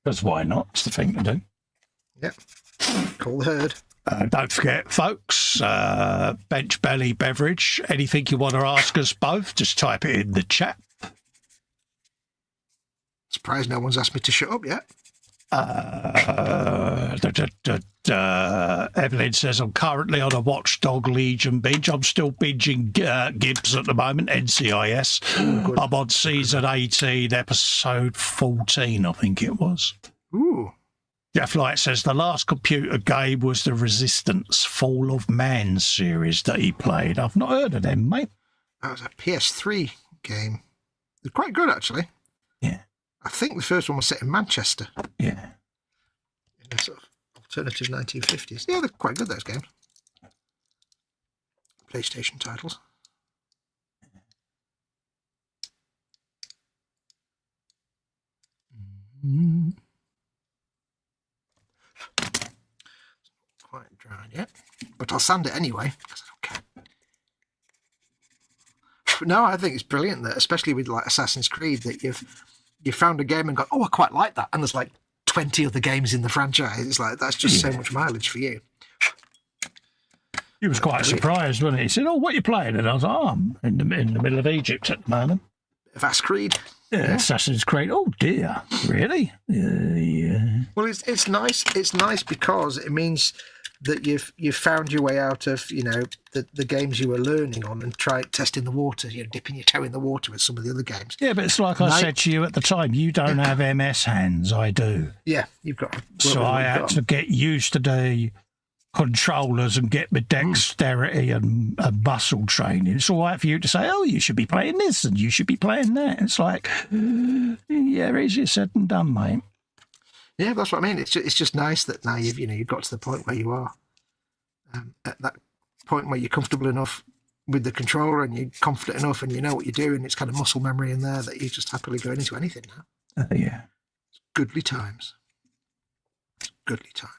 Because why not? It's the thing to do. Yep. Call the herd. Don't forget, folks, Bench Belly Beverage. Anything you want to ask us both, just type it in the chat. Surprised no one's asked me to shut up yet. Evelyn says, I'm currently on a Watchdog Legion binge. I'm still binging Gibbs at the moment, NCIS. I'm on season 18, episode 14, I think it was. Ooh. Jeff Light says the last computer game was the Resistance Fall of Man series that he played. I've not heard of them, mate. That was a PS3 game. They're quite good, actually. Yeah. I think the first one was set in Manchester. Yeah. In a sort of alternative 1950s. Yeah, they're quite good, those games. PlayStation titles. Quite dried yet, but I'll sand it anyway because I don't care. But no, I think it's brilliant that, especially with like Assassin's Creed, that you found a game and got, oh, I quite like that, and there's like 20 other games in the franchise. It's like that's just so much mileage for you. He was quite surprised, wasn't he? He said, "Oh, what are you playing?" And I was like, "Oh, I'm in the middle of Egypt at the moment." Vast Creed. Yeah, Assassin's Creed. Oh dear, really? Yeah. Well, it's nice. It's nice because it means that you've found your way out of the games you were learning on and testing the water. Dipping your toe in the water with some of the other games. Yeah, but it's like I said to you at the time. You don't have MS hands. I do. Yeah, you've got. So I had to get used to the controllers and get my dexterity and muscle training. It's all right for you to say, oh, you should be playing this and you should be playing that. It's like, yeah, easier said than done, mate. Yeah, that's what I mean. It's just nice that now you've got to the point where you are at that point where you're comfortable enough with the controller and you're confident enough and you know what you're doing. It's kind of muscle memory in there that you're just happily going into anything now. Yeah. Goodly times. Goodly times.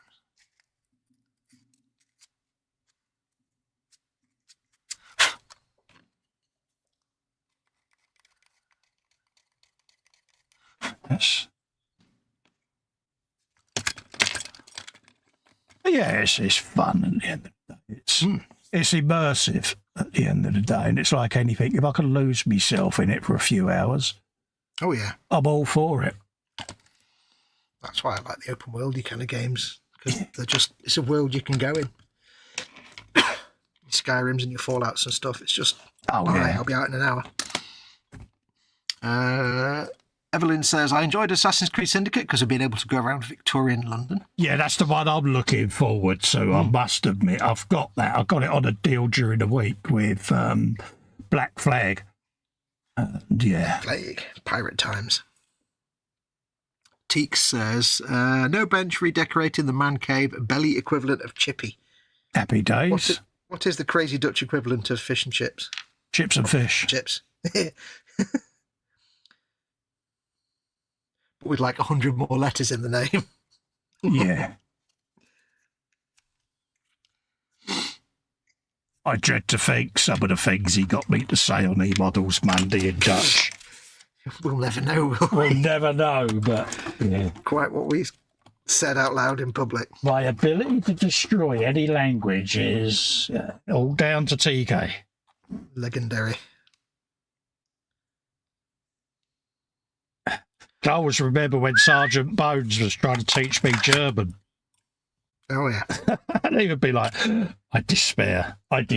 Yes. Yeah, it's fun at the end of the day. It's immersive at the end of the day, and it's like anything. If I can lose myself in it for a few hours, oh yeah, I'm all for it. That's why I like the open worldy kind of games, because it's a world you can go in. Your Skyrims and your Fallouts and stuff. It's just I'll be out in an hour. Evelyn says, I enjoyed Assassin's Creed Syndicate because of being able to go around Victorian London. Yeah, that's the one I'm looking forward to. I must admit, I've got that. I got it on a deal during the week with Black Flag. Yeah. Plague. Pirate times. Teek says, no bench redecorating the man cave, belly equivalent of Chippy. Happy days. What is the crazy Dutch equivalent of fish and chips? Chips and fish. Chips. With like 100 more letters in the name. Yeah. I dread to think some of the things he got me to say on E-Models Monday in Dutch. We'll never know, will we? We'll never know, but yeah. Quite what we said out loud in public. My ability to destroy any language is all down to TK. Legendary. I always remember when Sergeant Bones was trying to teach me German. Oh, yeah. And he would be like, I despair. Like,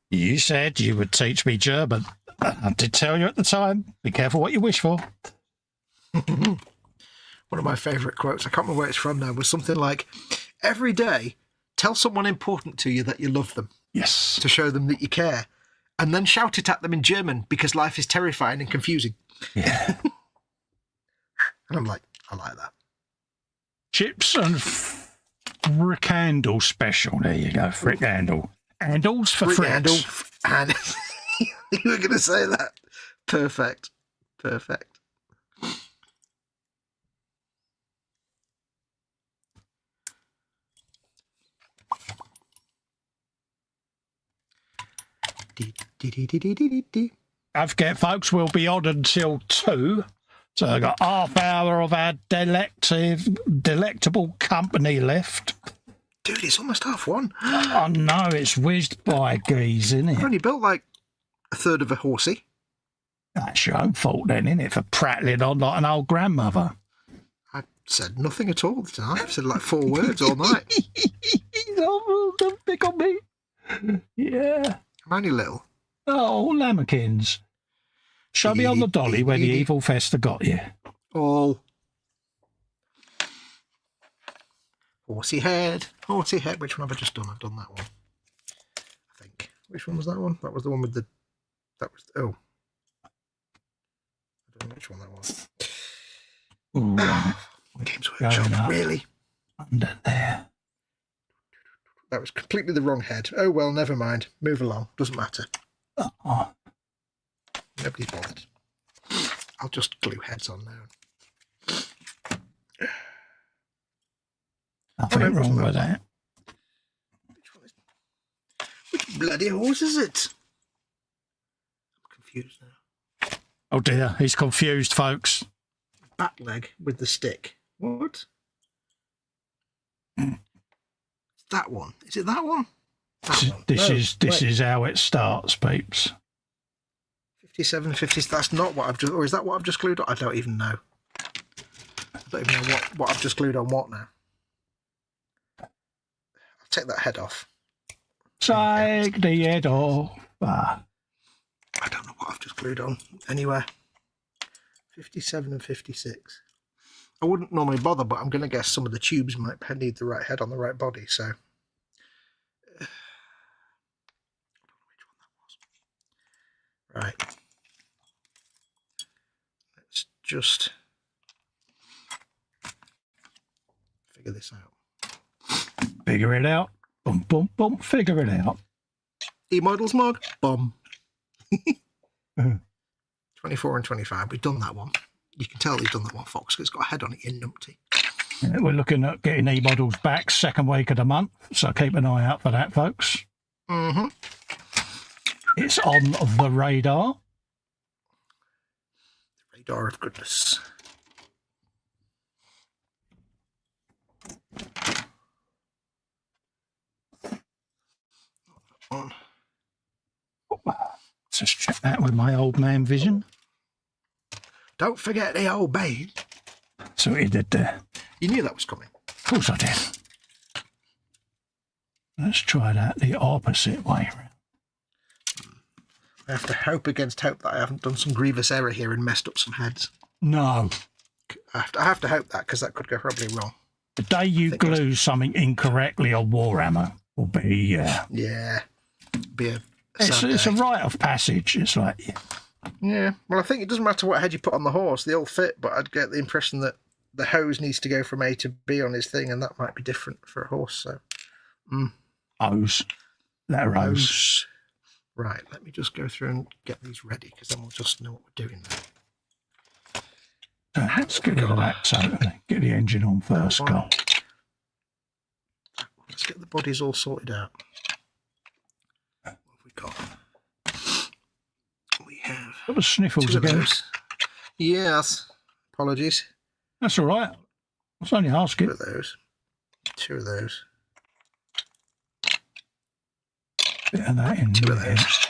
you said you would teach me German. I did tell you at the time, be careful what you wish for. one of my favourite quotes, I can't remember where it's from now, was something like, every day, tell someone important to you that you love them. Yes. To show them that you care. And then shout it at them in German because life is terrifying and confusing. Yeah. And I'm like, I like that. Chips and fricandle special. There you go, fricandle. Handles for fricks. And you were going to say that. Perfect. Perfect. Don't forget, folks, we'll be on until 2. So I've got half hour of our delectable company left. Dude, it's almost 1:30. I know, it's whizzed by, geez, isn't it? I've only built like a third of a horsey. That's your own fault then, isn't it, for prattling on like an old grandmother? I said nothing at all tonight. I've said like 4 words all night. Don't pick on me. Yeah. I'm only little. Oh, lamekins. Show me on the dolly where the evil Festa got you. All. Horsey head. Horsey head. Which one have I just done? I've done that one. I think. Which one was that one? That was the one with the... That was... Oh. I don't know which one that was. Ooh, Games Workshop. Really? Under there. That was completely the wrong head. Oh, well, never mind. Move along. Doesn't matter. Oh. Nobody's bothered. I'll just glue heads on now. Nothing wrong with that. Which one is... Which bloody horse is it? I'm confused now. Oh dear, he's confused, folks. Back leg with the stick. What? That one. Is it that one? This is how it starts, peeps. 57, 50. That's not what I've just... Or is that what I've just glued on? I don't even know. I don't even know what I've just glued on what now. I'll take that head off. Take the head off. Ah. I don't know what I've just glued on anywhere. 57 and 56. I wouldn't normally bother, but I'm going to guess some of the tubes might need the right head on the right body, so... I don't know which one that was. Right. Let's just figure this out. Figure it out. Boom, boom, boom. Figure it out. E-Models mug. Boom. 24 and 25. We've done that one. You can tell we've done that one, Fox, because it's got a head on it, you numpty. Yeah, we're looking at getting E-Models back second week of the month, so keep an eye out for that, folks. Mm-hmm. It's on the radar. The radar of goodness. On. Let's just check that with my old man vision. Don't forget the old babe. So he did there. You knew that was coming. Of course I did. Let's try that the opposite way around. I have to hope against hope that I haven't done some grievous error here and messed up some heads. No. I have to hope that, because that could go horribly wrong. The day you glue something incorrectly on Warhammer will be, Yeah. Be a it's a rite of passage. It's like, yeah. Well, I think it doesn't matter what head you put on the horse, they all fit, but I'd get the impression that the hose needs to go from A to B on his thing, and that might be different for a horse, so... Hose. Letter hose. Right, let me just go through and get these ready, because then we'll just know what we're doing now. Let's get rid of that, so get the engine on first, Carl. Let's get the bodies all sorted out. What have we got? We have... Got the sniffles again. Yes. Apologies. That's all right. I was only asking. 2 of those. 2 of those. Bit of that in 2 of there. those.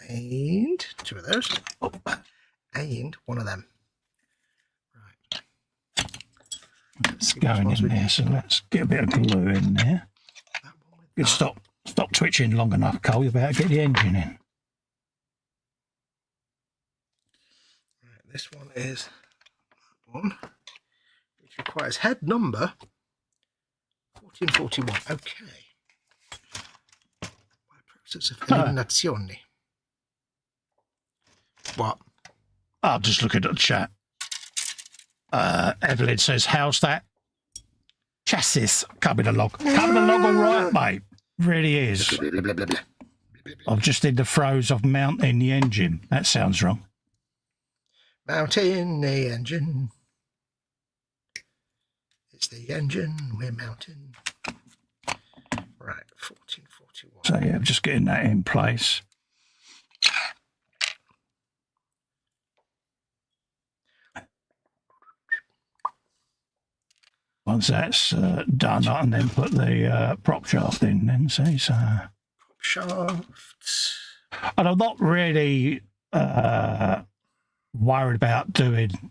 And 2 of those. Oh. And 1 of them. Right. It's going in there, so let's get a bit of glue in there. Good, stop twitching long enough, Cole. You better get the engine in. Right, this one is that one. which requires head number 1441. Okay. By process of eliminazione. What? I'm just looking at the chat. Evelyn says, how's that chassis coming along? Coming along all right, mate. Really is. Blah, blah, blah, blah, blah. I'm just in the throes of mounting the engine. That sounds wrong. Mounting the engine. It's the engine we're mounting. Right, 1441. So yeah, I'm just getting that in place. Once that's done, I can then put the prop shaft in then, see, so... Prop shafts. And I'm not really worried about doing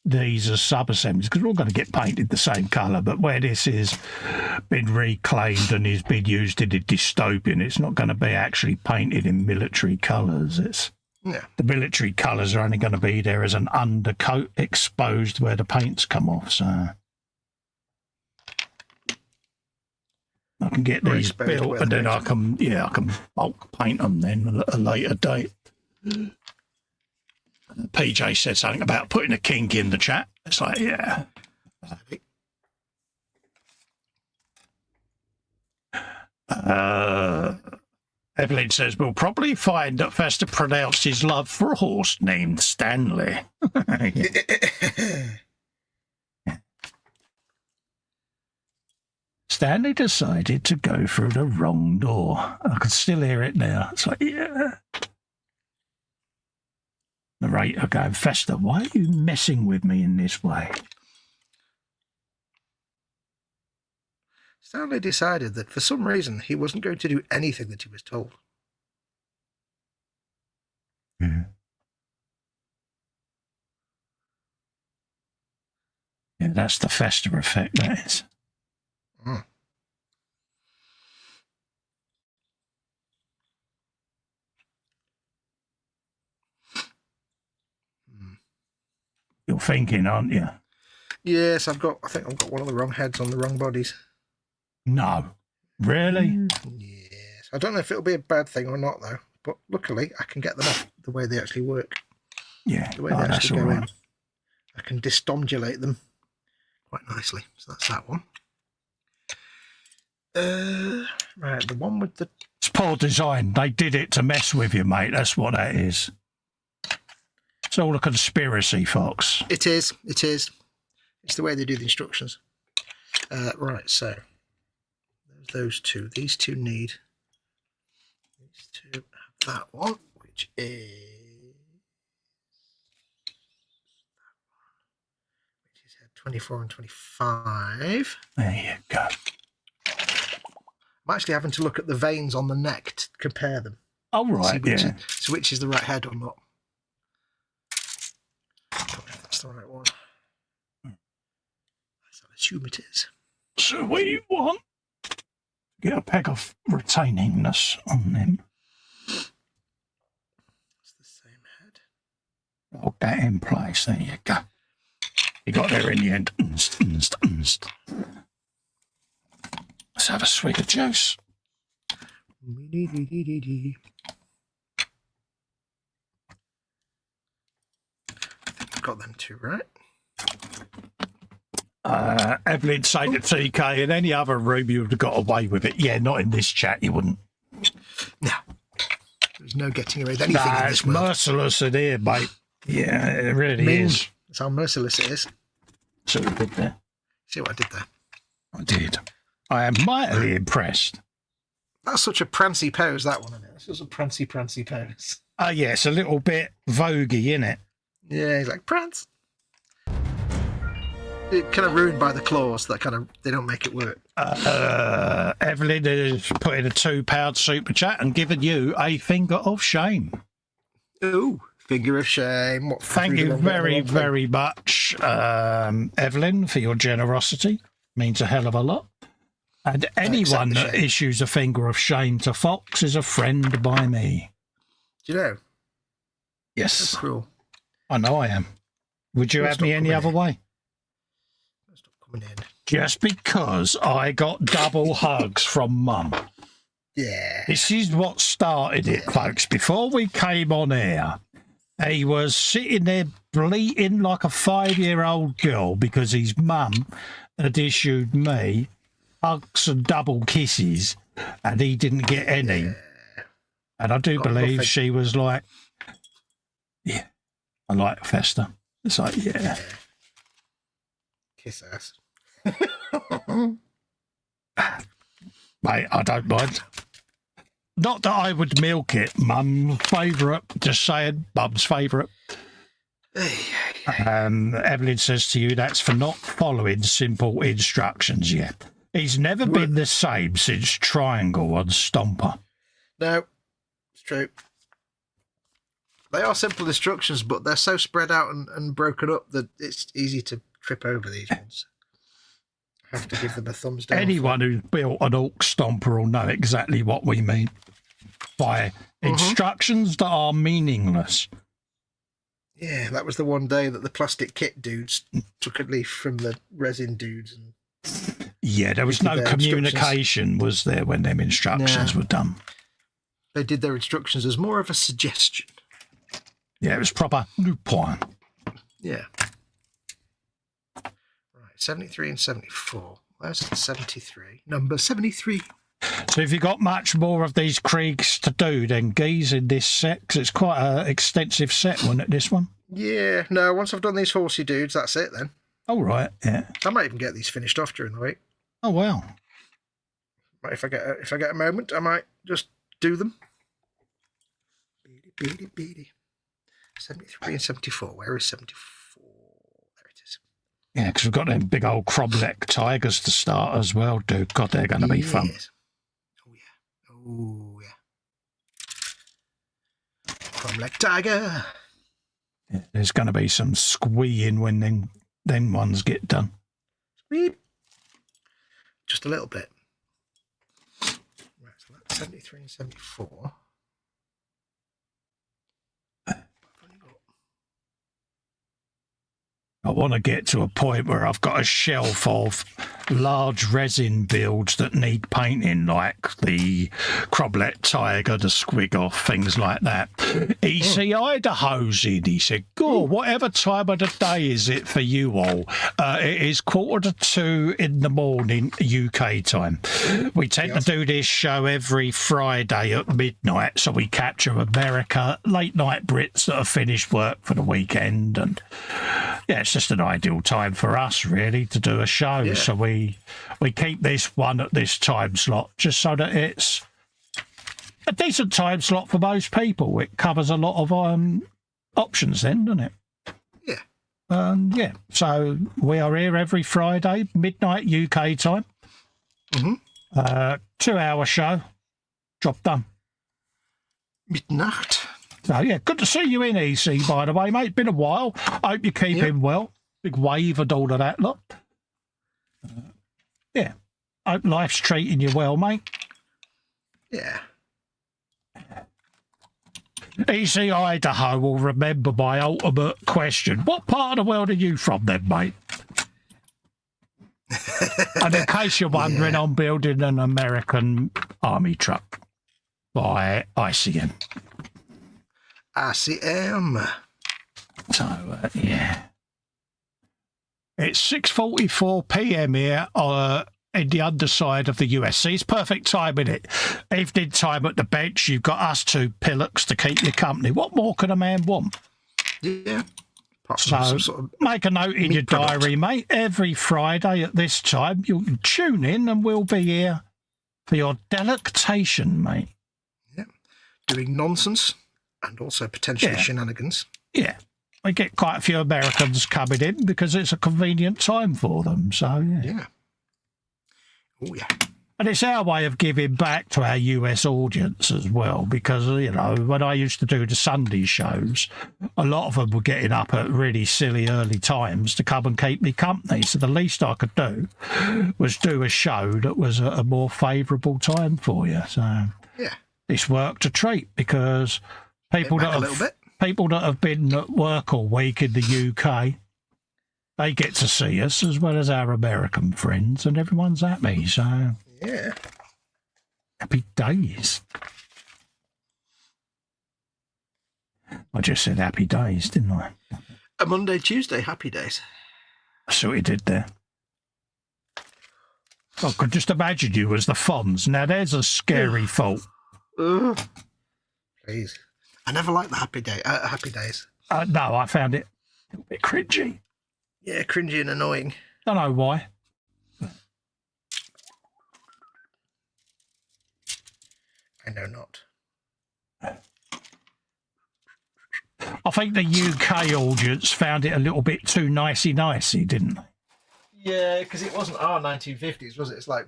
these as sub-assemblies, because we're all going to get painted the same colour, but where this has been reclaimed and is being used in a dystopian, it's not going to be actually painted in military colours. It's... Yeah. The military colours are only going to be there as an undercoat exposed where the paint's come off, so... I can get these built and then I can bulk paint them then at a later date. PJ said something about putting a kink in the chat. It's like, yeah. Evelyn says, we'll probably find that Festa pronounced his love for a horse named Stanley. Stanley decided to go through the wrong door. I can still hear it now. It's like, yeah. Narrator going, Festa, why are you messing with me in this way? Stanley decided that for some reason he wasn't going to do anything that he was told. Yeah. Yeah, that's the Festa effect, that is. Mm. You're thinking, aren't you? Yes, I think I've got one of the wrong heads on the wrong bodies. No. Really? Yes. I don't know if it'll be a bad thing or not, though. But luckily, I can get them off the way they actually work. Yeah. The way they actually go in. I can distomulate them quite nicely. So that's that one. Right, the one with the... It's poor design. They did it to mess with you, mate. That's what that is. It's all a conspiracy, Fox. It is. It is. It's the way they do the instructions. Right, so there's those two. These two need... These two have that one, which is... Which is head 24 and 25. There you go. I'm actually having to look at the veins on the neck to compare them. Oh, right, yeah. So which is the right head or not. That's the right one. So I assume it is. So we want to get a peg of retainingness on them. It's the same head. Hold that in place. There you go. You got there in the end. Let's have a swig of juice. I've got them two, right? Evelyn saying to TK, in any other room you would have got away with it. Yeah, not in this chat, you wouldn't. No. There's no getting away with anything in this world. It's merciless in here, mate. Yeah, it really is. That's how merciless it is. See what I did there? See what I did there? I did. I am mightily impressed. That's such a prancy pose, that one, isn't it? It's just a prancy pose. Oh, yeah, it's a little bit voguey, isn't it? Yeah, he's like, prance. It kind of ruined by the claws. That kind of, they don't make it work. Evelyn has put in a £2 super chat and given you a finger of shame. Ooh, finger of shame. What, thank you very, very much, Evelyn, for your generosity. Means a hell of a lot. And anyone that issues a finger of shame to Fox is a friend by me. Do you know? Yes. That's cruel. I know I am. Would you have me any other way? First coming in. Just because I got double hugs from Mum. Yeah. This is what started it, folks. Before we came on air, he was sitting there bleating like a 5-year-old girl because his mum had issued me hugs and double kisses and he didn't get any. Yeah. And I do believe nothing. she was like, yeah, I like Festa. It's like, yeah. Kiss ass. Mate, I don't mind. Not that I would milk it. Mum's favourite. Just saying, Mum's favourite. Evelyn says to you, that's for not following simple instructions yet. He's never been the same since Triangle on Stomper. No, it's true. They are simple instructions, but they're so spread out and broken up that it's easy to trip over these ones. I have to give them a thumbs down. Anyone who's built an Orc Stomper will know exactly what we mean by instructions that are meaningless. Yeah, that was the one day that the plastic kit dudes took a leaf from the resin dudes. And yeah, there was no communication, was there, when them instructions were done? They did their instructions as more of a suggestion. Yeah, it was proper new point. Yeah. Right, 73 and 74. Where's 73? Number 73. So have you got much more of these Kriegs to do than Geese in this set? 'Cause it's quite an extensive set, wasn't it, this one? Yeah, no, once I've done these horsey dudes, that's it then. Oh, right, yeah. I might even get these finished off during the week. Oh, wow. If I get a moment, I might just do them. Beady. 73 and 74. Where is 74? There it is. Yeah, because we've got them big old cromlech tigers to start as well, dude. God, they're going to be fun. Oh, yeah. Cromlech tiger. Yeah, there's going to be some squeeing when them ones get done. Squeak. Just a little bit. Right, so that's 73 and 74. I want to get to a point where I've got a shelf of large resin builds that need painting, like the Cromlech Tiger, the Squig Off, things like that. Idaho's in. He said, "Gore, whatever time of the day is it for you all? It is 1:45 in the morning, UK time. We tend to do this show every Friday at midnight, so we capture America, late night Brits that have finished work for the weekend, and yeah, it's just an ideal time for us, really, to do a show. Yeah. So we keep this one at this time slot just so that it's a decent time slot for most people. It covers a lot of options then, doesn't it? Yeah. Yeah. So we are here every Friday, midnight UK time. 2-hour show. Job done. Midnight. So, yeah, good to see you in, EC, by the way, mate. Been a while. Hope you're keeping well. Big wave and all of that lot. Yeah. Hope life's treating you well, mate. Yeah. EC Idaho will remember my ultimate question. What part of the world are you from then, mate? And in case you're wondering, I'm building an American army truck by ICM. ICM. So, yeah. It's 6:44 p.m. here in the underside of the US. See, it's perfect time, isn't it? Evening time at the bench. You've got us two pillocks to keep you company. What more can a man want? Yeah. So sort of make a note in your diary, mate. Every Friday at this time, you can tune in and we'll be here for your delectation, mate. Yeah. Doing nonsense and also potentially shenanigans. Yeah. We get quite a few Americans coming in because it's a convenient time for them. So, Yeah. Oh, yeah. And it's our way of giving back to our US audience as well, because, you know, when I used to do the Sunday shows, a lot of them were getting up at really silly early times to come and keep me company. So the least I could do was do a show that was a more favourable time for you. So this worked a treat because people that have been at work all week in the UK they get to see us as well as our American friends, and everyone's happy. So Yeah. happy days. I just said happy days, didn't I? A Monday, Tuesday, happy days. I see what you did there. I could just imagine you as the Fonz. Now, there's a scary thought. Please. I never liked the happy days. No, I found it a little bit cringy. Yeah, cringy and annoying. Don't know why. I know not. I think the UK audience found it a little bit too nicey-nicey, didn't they? Yeah, because it wasn't our 1950s, was it? It's like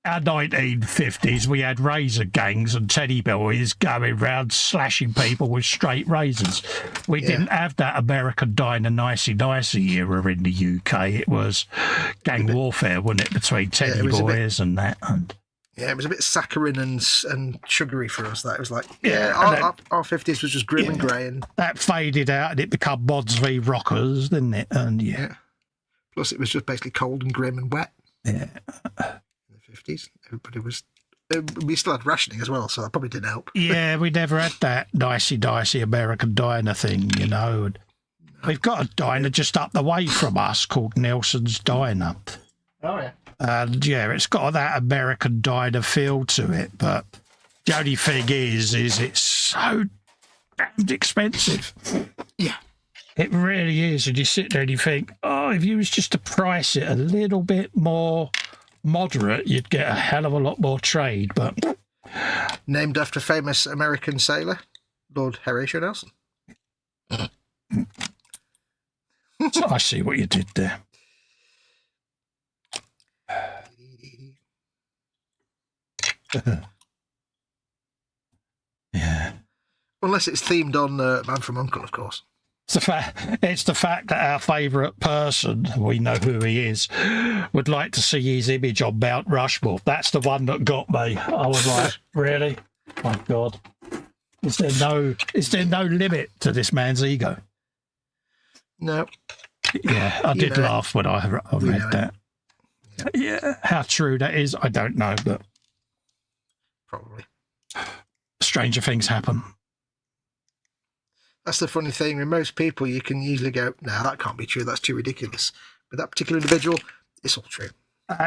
Our 1950s, we had razor gangs and teddy boys going round slashing people with straight razors. We didn't have that American dying a nicey-nicey era in the UK. It was gang warfare, wasn't it, between teddy boys and that. And yeah, it was a bit saccharine and sugary for us. That it was like, our 50s was just grim and grey. And that faded out and it became Mods v Rockers, didn't it? And yeah. Plus, it was just basically cold and grim and wet. Yeah. In the 50s, everybody was. We still had rationing as well, so that probably didn't help. Yeah, we never had that nicey-dicey American diner thing, you know. And we've got a diner just up the way from us called Nelson's Diner. Oh, yeah. And yeah, it's got that American diner feel to it, but the only thing is it's so damned expensive. Yeah. It really is. And you sit there and you think, oh, if you was just to price it a little bit more moderate, you'd get a hell of a lot more trade. But named after famous American sailor, Lord Horatio Nelson. So I see what you did there. Yeah. Unless it's themed on Man from U.N.C.L.E., of course. It's the fact that our favourite person, we know who he is, would like to see his image on Mount Rushmore. That's the one that got me. I was like, really? My God. Is there no limit to this man's ego? No. Yeah, I did laugh when I read that. Yeah, how true that is, I don't know, but probably. Stranger things happen. That's the funny thing. With most people, you can usually go, no, that can't be true. That's too ridiculous. But that particular individual, it's all true.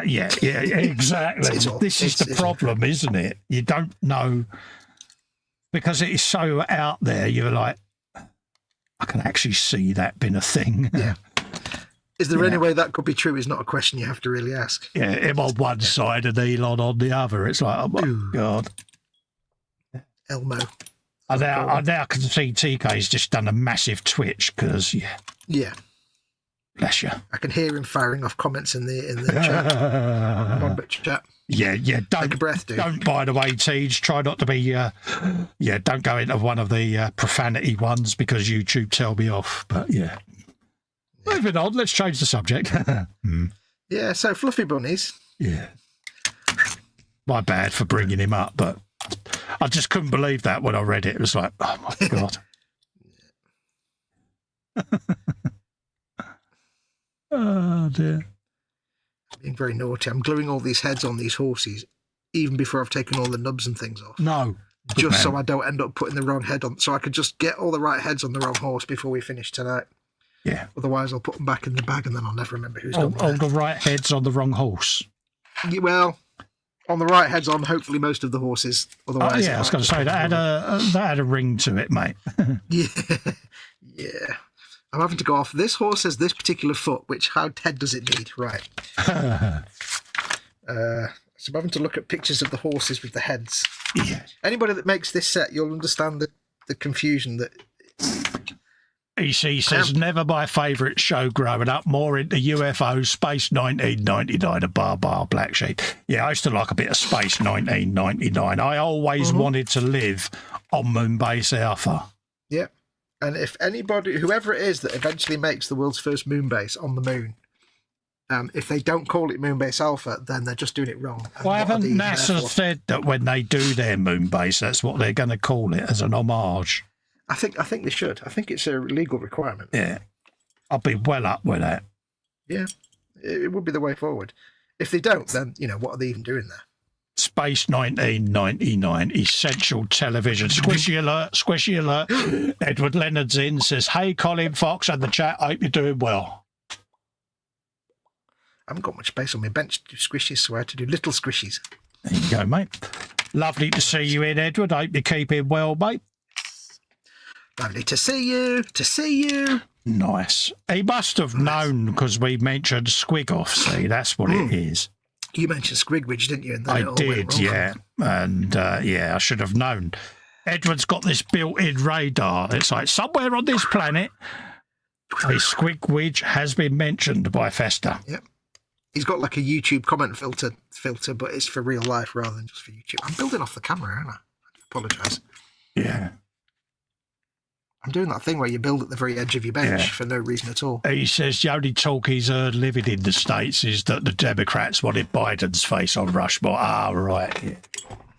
Yeah, exactly. This is the problem, isn't it? You don't know, because it is so out there, you're like, I can actually see that being a thing. Yeah. Is there any way that could be true is not a question you have to really ask. Yeah, him on one side and Elon on the other. It's like, oh my God. Elmo. I now can see TK's just done a massive twitch because, yeah. Bless you. I can hear him firing off comments in the chat. One bit chat. Yeah. Don't take a breath, dude. Don't, by the way, Tej, try not to be. Don't go into one of the profanity ones because YouTube tell me off. But yeah. Moving on. Let's change the subject. Yeah. So fluffy bunnies. Yeah. My bad for bringing him up, but I just couldn't believe that when I read it. It was like, oh my God. Oh dear. Being very naughty. I'm gluing all these heads on these horses, even before I've taken all the nubs and things off. No. Just so I don't end up putting the wrong head on. So I could just get all the right heads on the wrong horse before we finish tonight. Yeah. Otherwise, I'll put them back in the bag and then I'll never remember who's done all the right heads on the wrong horse. Yeah, well, on the right heads on hopefully most of the horses. Otherwise, I was going to say that had a ring to it, mate. Yeah. I'm having to go off. This horse has this particular foot. How head does it need? Right. So I'm having to look at pictures of the horses with the heads. Yeah. Anybody that makes this set, you'll understand the confusion that. EC says, never my favourite show growing up, more into UFO, Space 1999, a bar black sheep. Yeah, I used to like a bit of Space 1999. I always wanted to live on Moonbase Alpha. Yeah. And if anybody, whoever it is that eventually makes the world's first moon base on the moon, if they don't call it Moonbase Alpha, then they're just doing it wrong. Well, haven't NASA said that when they do their moon base, that's what they're going to call it as an homage? I think they should. I think it's a legal requirement. Yeah. I'll be well up with that. Yeah, it would be the way forward. If they don't, then, you know, what are they even doing there? Space 1999, essential television. Squishy alert, squishy alert. Edward Leonard's in, says, hey, Colin Fox and the chat, hope you're doing well. I haven't got much space on my bench to do squishies, so I had to do little squishies. There you go, mate. Lovely to see you in, Edward. Hope you're keeping well, mate. Lovely to see you, Nice. He must have known because we mentioned squig off, see, that's what it is. You mentioned Squigwidge, didn't you? And then I did, yeah. And, yeah, I should have known. Edward's got this built-in radar. It's like, somewhere on this planet, a squigwidge has been mentioned by Festa. Yep. He's got like a YouTube comment filter, but it's for real life rather than just for YouTube. I'm building off the camera, aren't I? I apologise. Yeah. I'm doing that thing where you build at the very edge of your bench for no reason at all. He says the only talk he's heard living in the States is that the Democrats wanted Biden's face on Rushmore. Ah, right. Yeah,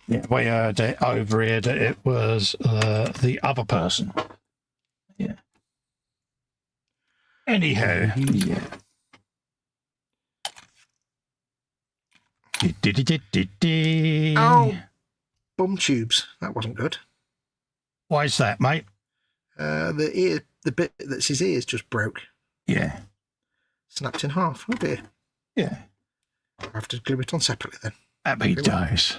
yeah, we heard it over here that it was the other person. Yeah. Anyhow, yeah. Oh, bum tubes. That wasn't good. Why is that, mate? The bit that's his ears just broke. Yeah. Snapped in half. Oh dear. Yeah. I'll have to glue it on separately then. Happy days.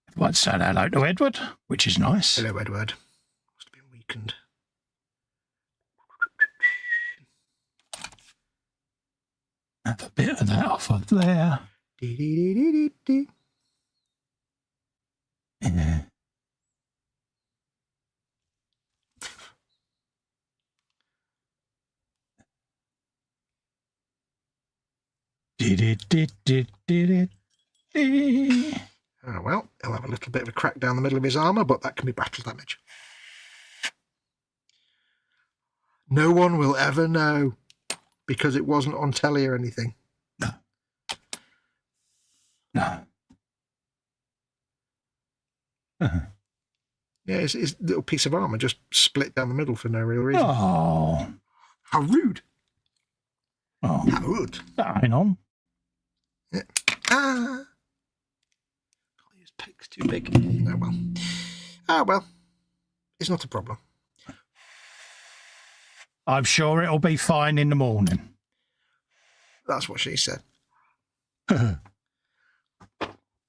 Everyone said hello to Edward, which is nice. Hello, Edward. Must have been weakened. Have a bit of that off of there. Yeah. Oh, well, he'll have a little bit of a crack down the middle of his armour, but that can be battle damage. No one will ever know, because it wasn't on telly or anything. No. No. Yeah, his little piece of armour just split down the middle for no real reason. Oh. How rude. Oh. How rude. Hang on. Yeah. Ah. Can't use picks too big. Oh, well. Ah, well. It's not a problem. I'm sure it'll be fine in the morning. That's what she said.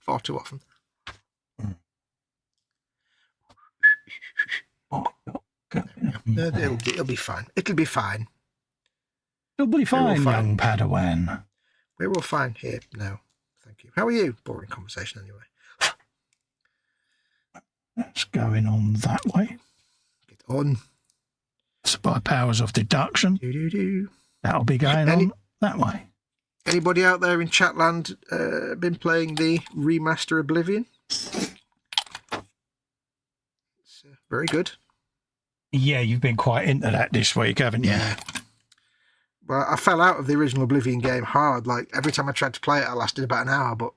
Far too often. It'll be fine. It'll be fine. It'll be fine, young Padawan. We're all fine here now. Thank you. How are you? Boring conversation anyway. That's going on that way. Get on. So by powers of deduction, that'll be going on that way. Anybody out there in Chatland been playing the remaster Oblivion? It's very good. Yeah, you've been quite into that this week, haven't you? Yeah. Well, I fell out of the original Oblivion game hard. Like, every time I tried to play it, I lasted about an hour, but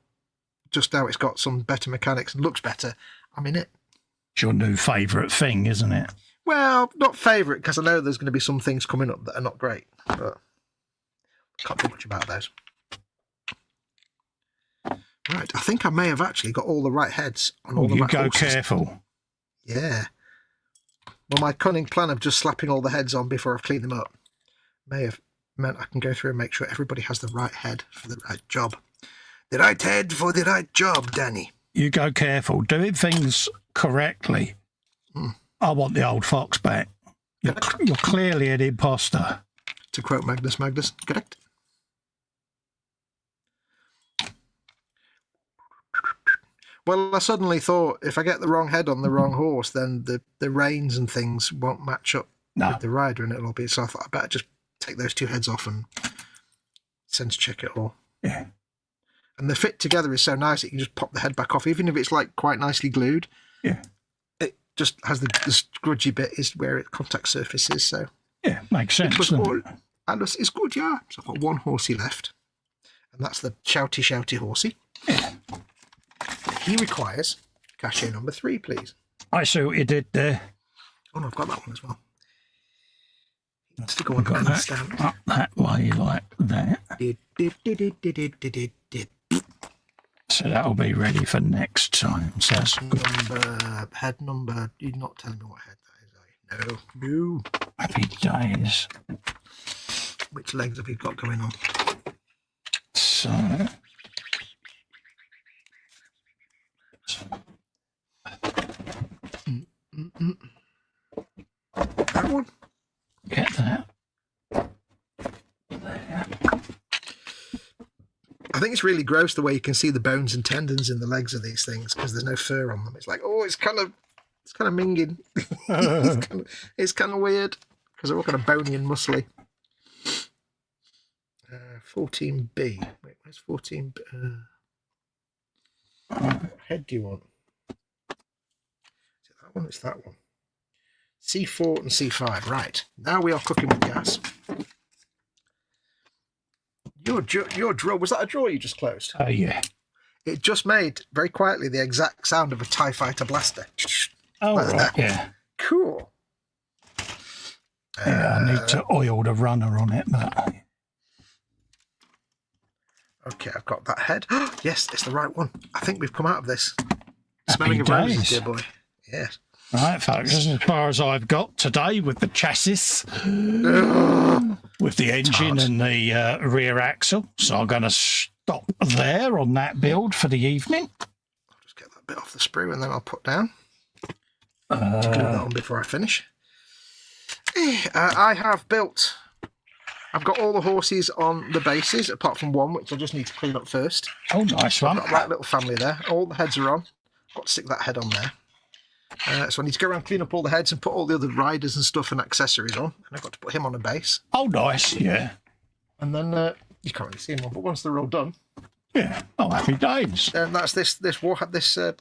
just now it's got some better mechanics and looks better. I'm in it. It's your new favourite thing, isn't it? Well, not favourite, because I know there's going to be some things coming up that are not great, but can't do much about those. Right, I think I may have actually got all the right heads on all the right horses. You go careful. Yeah. Well, my cunning plan of just slapping all the heads on before I've cleaned them up may have meant I can go through and make sure everybody has the right head for the right job. The right head for the right job, Danny. You go careful. Doing things correctly. I want the old fox back. You're clearly an imposter. To quote Magnus, correct? Well, I suddenly thought if I get the wrong head on the wrong horse, then the reins and things won't match up with the rider, and it'll be. So I thought I better just take those two heads off and sense check it all. Yeah. And the fit together is so nice that you can just pop the head back off, even if it's like quite nicely glued. Yeah. It just has the scrudgy bit is where it contact surface is. So yeah, makes sense. And it's good, yeah. So I've got one horsey left, and that's the shouty horsey. Yeah. He requires cachet number 3, please. I see what you did there. Oh, no, I've got that one as well. Stick one on the stand. Up that way like that. So that'll be ready for next time. So that's head number. You're not telling me what head that is, are you? No. Happy days. Which legs have you got going on? So that one. Get that. There. I think it's really gross the way you can see the bones and tendons in the legs of these things because there's no fur on them. It's like, oh, it's kind of minging. it's kind of weird because they're all kind of bony and muscly. 14B. Wait, where's 14B? What head do you want? Is it that one? It's that one. C4 and C5. Right. Now we are cooking with gas. Your drawer, was that a drawer you just closed? Oh, yeah. It just made, very quietly, the exact sound of a TIE fighter blaster. Oh, like right, that. yeah. Cool. Yeah, I need to oil the runner on it, but... Okay, I've got that head. Yes, it's the right one. I think we've come out of this. Happy Smelling of days. roses, dear boy. Yes. Right, folks, as far as I've got today with the chassis, with the engine and the rear axle. So I'm going to stop there on that build for the evening. I'll just get that bit off the sprue and then I'll put down. Just glue that on before I finish. I have built... I've got all the horses on the bases, apart from one, which I just need to clean up first. Oh, nice one. I've got that little family there. All the heads are on. I've got to stick that head on there. So I need to go around, clean up all the heads and put all the other riders and stuff and accessories on. And I've got to put him on a base. Oh, nice, yeah. And then you can't really see him on, but once they're all done... Yeah, oh, happy days. And that's this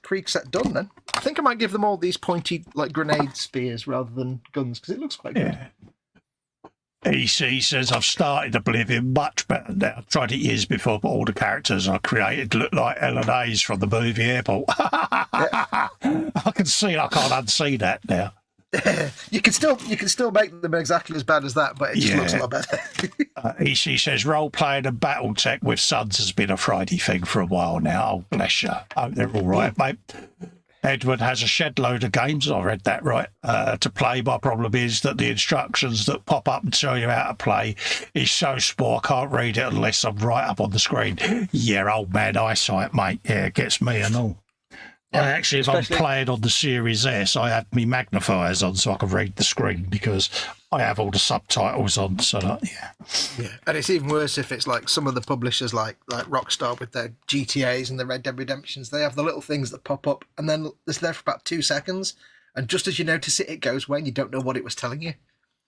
Krieg set done then. I think I might give them all these pointy, like, grenade spears rather than guns, because it looks quite good. Yeah. EC says, I've started Oblivion much better now. I've tried it years before, but all the characters I created look like L&A's from the movie Airport. I can see, I can't unsee that now. You can still make them exactly as bad as that, but it just looks a lot better. EC says, role-playing and Battletech with Sons has been a Friday thing for a while now. Oh, bless you. Oh, they're all right, mate. Edward has a shed load of games, I read that right, to play. My problem is that the instructions that pop up and tell you how to play is so small I can't read it unless I'm right up on the screen. Yeah, old man eyesight, mate. Yeah, it gets me and all. Yeah, actually, if I'm playing on the Series S, I have my magnifiers on so I can read the screen because I have all the subtitles on. So, yeah, and it's even worse if it's like some of the publishers, like Rockstar with their GTAs and the Red Dead Redemptions. They have the little things that pop up, and then it's there for about 2 seconds, and just as you notice it, it goes away, and you don't know what it was telling you.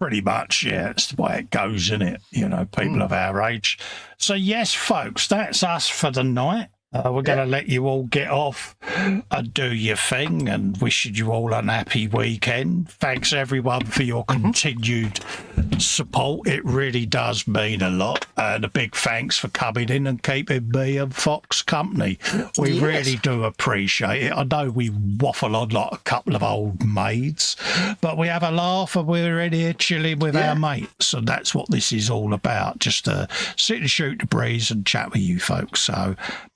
Pretty much, yeah. It's the way it goes, isn't it? You know, people of our age. So, yes, folks, that's us for the night. We're going to let you all get off and do your thing and wishing you all an happy weekend. Thanks, everyone, for your continued support. It really does mean a lot. And a big thanks for coming in and keeping me and Fox company. We really do appreciate it. I know we waffle on like a couple of old maids, but we have a laugh and we're in here chilling with our mates. And that's what this is all about, just to sit and shoot the breeze and chat with you folks. So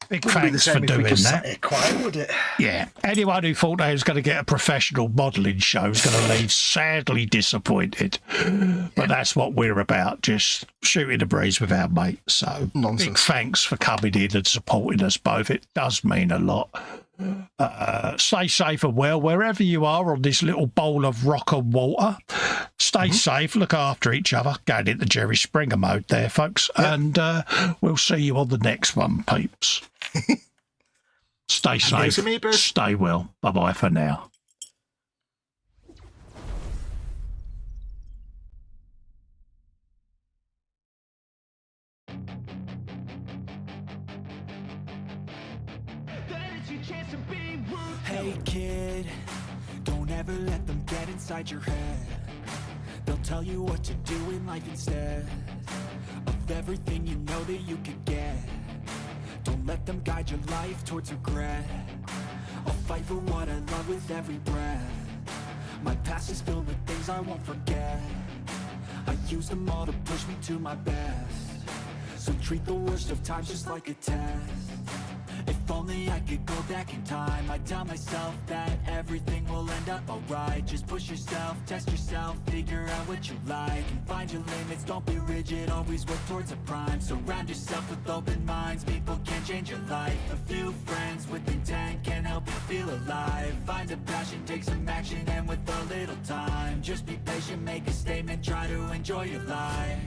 big thanks for doing that. Quiet, would it? Yeah. Anyone who thought they was going to get a professional modelling show is going to leave sadly disappointed. But that's what we're about, just shooting the breeze with our mates. So big thanks for coming in and supporting us both. It does mean a lot. Stay safe and well wherever you are on this little bowl of rock and water. Stay safe, look after each other. Going into Jerry Springer mode there, folks. And we'll see you on the next one, peeps. Stay safe, stay well. Bye-bye for now. Hey kid, don't ever let them get inside your head. They'll tell you what to do in life instead of everything you know that you could get. Don't let them guide your life towards regret. I'll fight for what I love with every breath. My past is filled with things I won't forget. I use them all to push me to my best. So treat the worst of times just like a test. If only I could go back in time, I'd tell myself that everything will end up alright. Just push yourself, test yourself, figure out what you like, and find your limits, don't be rigid, always work towards a prime. Surround yourself with open minds, people can change your life. A few friends with intent can help you feel alive. Find a passion, take some action, and with a little time, just be patient, make a statement, try to enjoy your life.